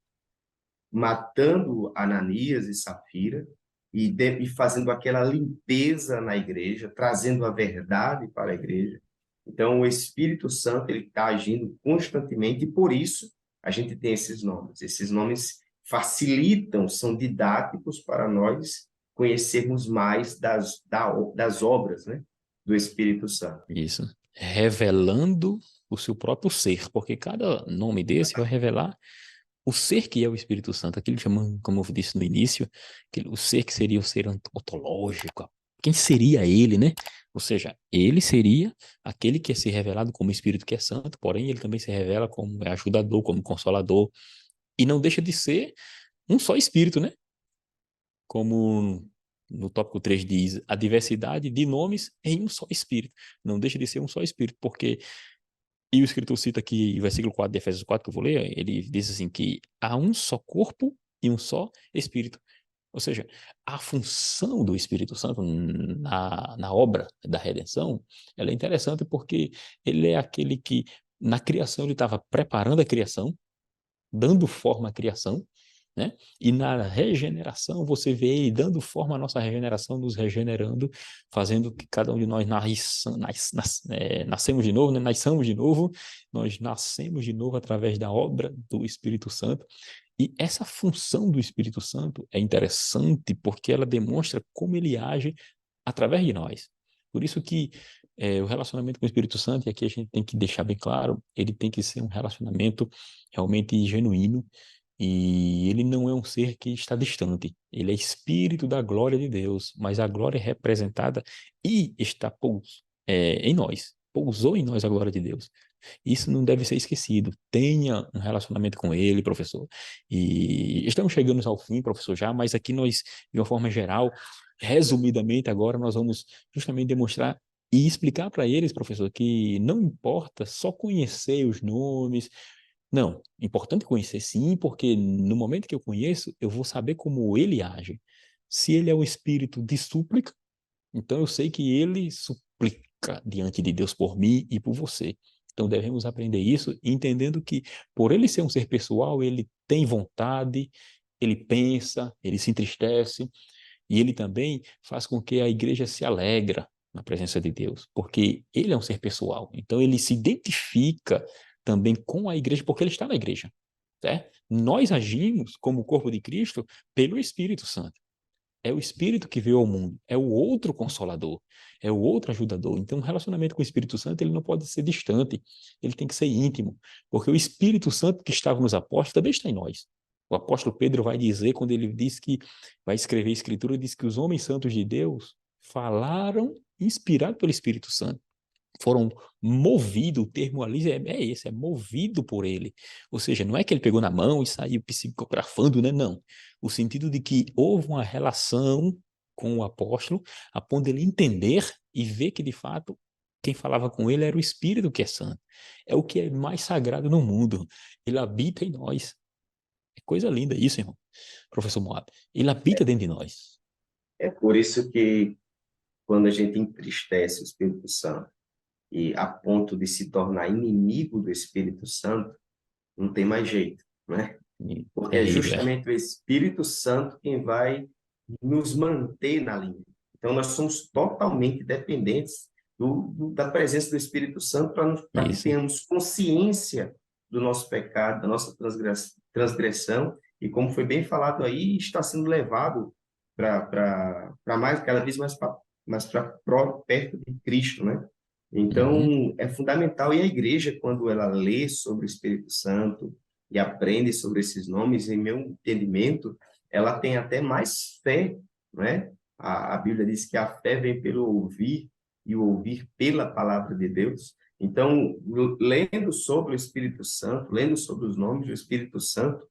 matando Ananias e Safira e fazendo aquela limpeza na igreja, trazendo a verdade para a igreja. Então, o Espírito Santo ele está agindo constantemente e por isso a gente tem esses nomes. Esses nomes facilitam, são didáticos para nós conhecermos mais das obras, né, do Espírito Santo. isso. Revelando o seu próprio ser, porque cada nome desse vai revelar o ser que é o Espírito Santo, aquele chamado, como eu disse no início, o ser que seria o ser ontológico. Quem seria ele, né? Ou seja, ele seria aquele que é se revelado como Espírito que é santo, porém ele também se revela como ajudador, como consolador, e não deixa de ser um só Espírito, né? Como no tópico 3 diz, a diversidade de nomes em um só Espírito. Não deixa de ser um só Espírito, porque e o escritor cita aqui, versículo 4 de Efésios 4, que eu vou ler, ele diz assim que há um só corpo e um só Espírito. Ou seja, a função do Espírito Santo na obra da redenção, ela é interessante porque ele é aquele que, na criação, ele estava preparando a criação, dando forma à criação, né? E na regeneração, você vê ele dando forma à nossa regeneração, nos regenerando, fazendo que cada um de nós nascemos de novo, né? Nasçamos de novo, nós nascemos de novo através da obra do Espírito Santo. E essa função do Espírito Santo é interessante porque ela demonstra como ele age através de nós. Por isso que o relacionamento com o Espírito Santo, e aqui a gente tem que deixar bem claro, ele tem que ser um relacionamento realmente genuíno, e ele não é um ser que está distante. Ele é Espírito da glória de Deus, mas a glória é representada e está em nós. Pousou em nós a glória de Deus. Isso não deve ser esquecido. Tenha um relacionamento com ele, professor. E estamos chegando ao fim, professor, já, mas aqui nós, de uma forma geral, resumidamente, agora nós vamos justamente demonstrar e explicar para eles, professor, que não importa só conhecer os nomes. Não, importante conhecer sim, porque no momento que eu conheço, eu vou saber como ele age. Se ele é o espírito de súplica, então eu sei que ele suplica diante de Deus por mim e por você. Então devemos aprender isso, entendendo que por ele ser um ser pessoal, ele tem vontade, ele pensa, ele se entristece, e ele também faz com que a igreja se alegra na presença de Deus, porque ele é um ser pessoal. Então ele se identifica também com a igreja, porque ele está na igreja. Certo? Nós agimos como o corpo de Cristo pelo Espírito Santo. É o Espírito que veio ao mundo, é o outro consolador, é o outro ajudador. Então, o relacionamento com o Espírito Santo ele não pode ser distante, ele tem que ser íntimo, porque o Espírito Santo que estava nos apóstolos também está em nós. O apóstolo Pedro vai dizer, quando ele diz que vai escrever a Escritura, diz que os homens santos de Deus falaram inspirados pelo Espírito Santo. Foram movidos, o termo ali é esse, é movido por ele. Ou seja, não é que ele pegou na mão e saiu psicografando, né? Não. O sentido de que houve uma relação com o apóstolo, a ponto de ele entender e ver que, de fato, quem falava com ele era o Espírito que é santo. É o que é mais sagrado no mundo. Ele habita em nós. É coisa linda isso, irmão. Professor Moab. Ele habita dentro de nós. É por isso que quando a gente entristece o Espírito Santo e a ponto de se tornar inimigo do Espírito Santo, não tem mais jeito, né? Porque é Terrível, é. justamente o Espírito Santo quem vai nos manter na linha. Então, nós somos totalmente dependentes da presença do Espírito Santo para que Isso, tenhamos consciência do nosso pecado, da nossa transgressão, e como foi bem falado aí, está sendo levado para mais, cada vez mais para perto de Cristo, né? uhum, Então, é fundamental, e a igreja, quando ela lê sobre o Espírito Santo e aprende sobre esses nomes, em meu entendimento, ela tem até mais fé, né? A Bíblia diz que a fé vem pelo ouvir e o ouvir pela palavra de Deus. Então, lendo sobre o Espírito Santo, lendo sobre os nomes do Espírito Santo,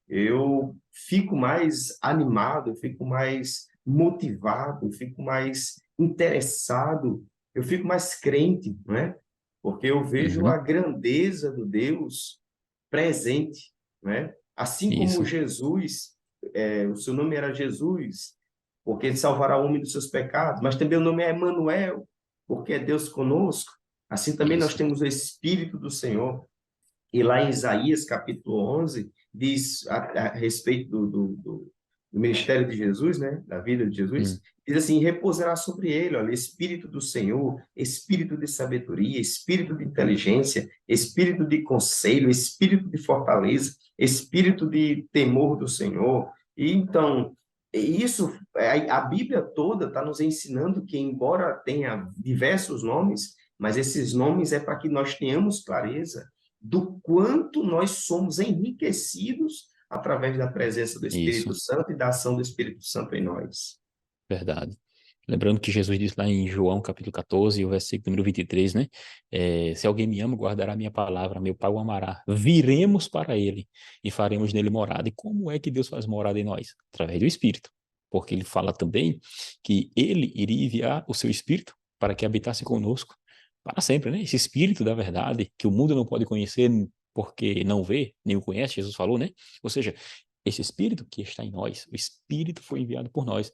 eu fico mais animado, eu fico mais motivado, eu fico mais interessado, eu fico mais crente, não é? Porque eu vejo a uhum, grandeza do Deus presente, né? Assim como isso, Jesus, o seu nome era Jesus, porque ele salvará o homem dos seus pecados, mas também o nome é Emanuel, porque é Deus conosco. Assim também nós Isso. temos o Espírito do Senhor. E lá em Isaías, capítulo 11, diz a respeito do ministério de Jesus, né, da vida de Jesus, Hum. diz assim, repousará sobre ele, olha, Espírito do Senhor, Espírito de sabedoria, Espírito de inteligência, Espírito de conselho, Espírito de fortaleza, Espírito de temor do Senhor. E então, isso, a Bíblia toda está nos ensinando que, embora tenha diversos nomes, mas esses nomes é para que nós tenhamos clareza do quanto nós somos enriquecidos através da presença do Espírito Isso, Santo e da ação do Espírito Santo em nós. verdade. Lembrando que Jesus disse lá em João capítulo 14, o versículo número 23, né? Se alguém me ama, guardará a minha palavra, meu Pai o amará. Viremos para ele e faremos nele morada. E como é que Deus faz morada em nós? Através do Espírito. Porque ele fala também que ele iria enviar o seu Espírito para que habitasse conosco para sempre, né? Esse Espírito da verdade, que o mundo não pode conhecer porque não vê, nem o conhece, Jesus falou, né? Ou seja, esse Espírito que está em nós, o Espírito foi enviado por nós.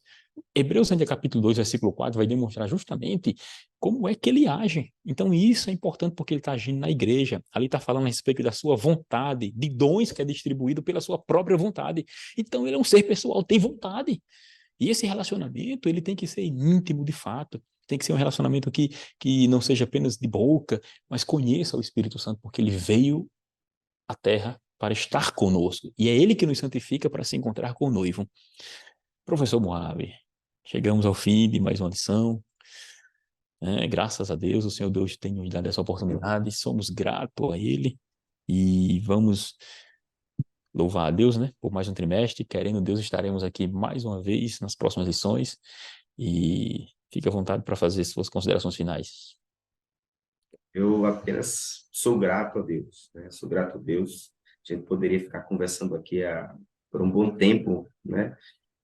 Hebreus, ainda capítulo 2, versículo 4, vai demonstrar justamente como é que ele age. Então, isso é importante porque ele está agindo na igreja. Ali está falando a respeito da sua vontade, de dons que é distribuído pela sua própria vontade. Então, ele é um ser pessoal, tem vontade. E esse relacionamento, ele tem que ser íntimo de fato. Tem que ser um relacionamento que não seja apenas de boca, mas conheça o Espírito Santo, porque ele veio à terra para estar conosco. E é ele que nos santifica para se encontrar com o noivo. Professor Moab, chegamos ao fim de mais uma lição. Graças a Deus, o Senhor Deus tem nos dado essa oportunidade, somos gratos a Ele e vamos louvar a Deus, né, por mais um trimestre. Querendo Deus, estaremos aqui mais uma vez nas próximas lições e fique à vontade para fazer suas considerações finais. Eu apenas sou grato a Deus, né? Sou grato a Deus. A gente poderia ficar conversando aqui por um bom tempo, né?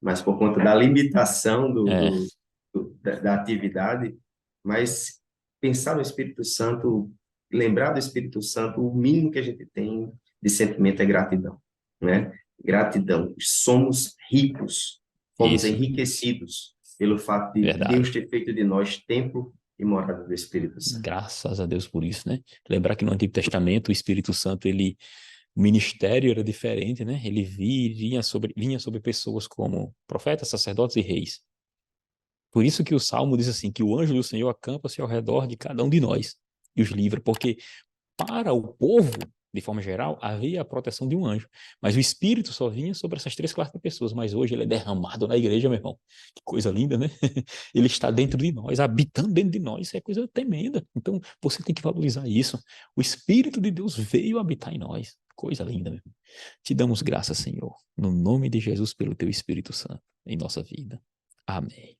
Mas por conta da limitação É, da atividade, mas pensar no Espírito Santo, lembrar do Espírito Santo, o mínimo que a gente tem de sentimento é gratidão, né? Gratidão. Somos ricos, fomos isso, enriquecidos pelo fato de verdade. Deus ter feito de nós templo e morada do Espírito Santo. Graças a Deus por isso, né? Lembrar que no Antigo Testamento o Espírito Santo, o ministério era diferente, né? Ele vinha sobre pessoas como profetas, sacerdotes e reis. Por isso que o Salmo diz assim, que o anjo do Senhor acampa-se ao redor de cada um de nós e os livra, porque para o povo, de forma geral, havia a proteção de um anjo, mas o Espírito só vinha sobre essas 3 quartas pessoas, mas hoje ele é derramado na igreja, meu irmão. Que coisa linda, né? Ele está dentro de nós, habitando dentro de nós, isso é coisa tremenda. Então, você tem que valorizar isso. O Espírito de Deus veio habitar em nós. Coisa linda, meu irmão. Te damos graças, Senhor, no nome de Jesus, pelo teu Espírito Santo, em nossa vida. Amém.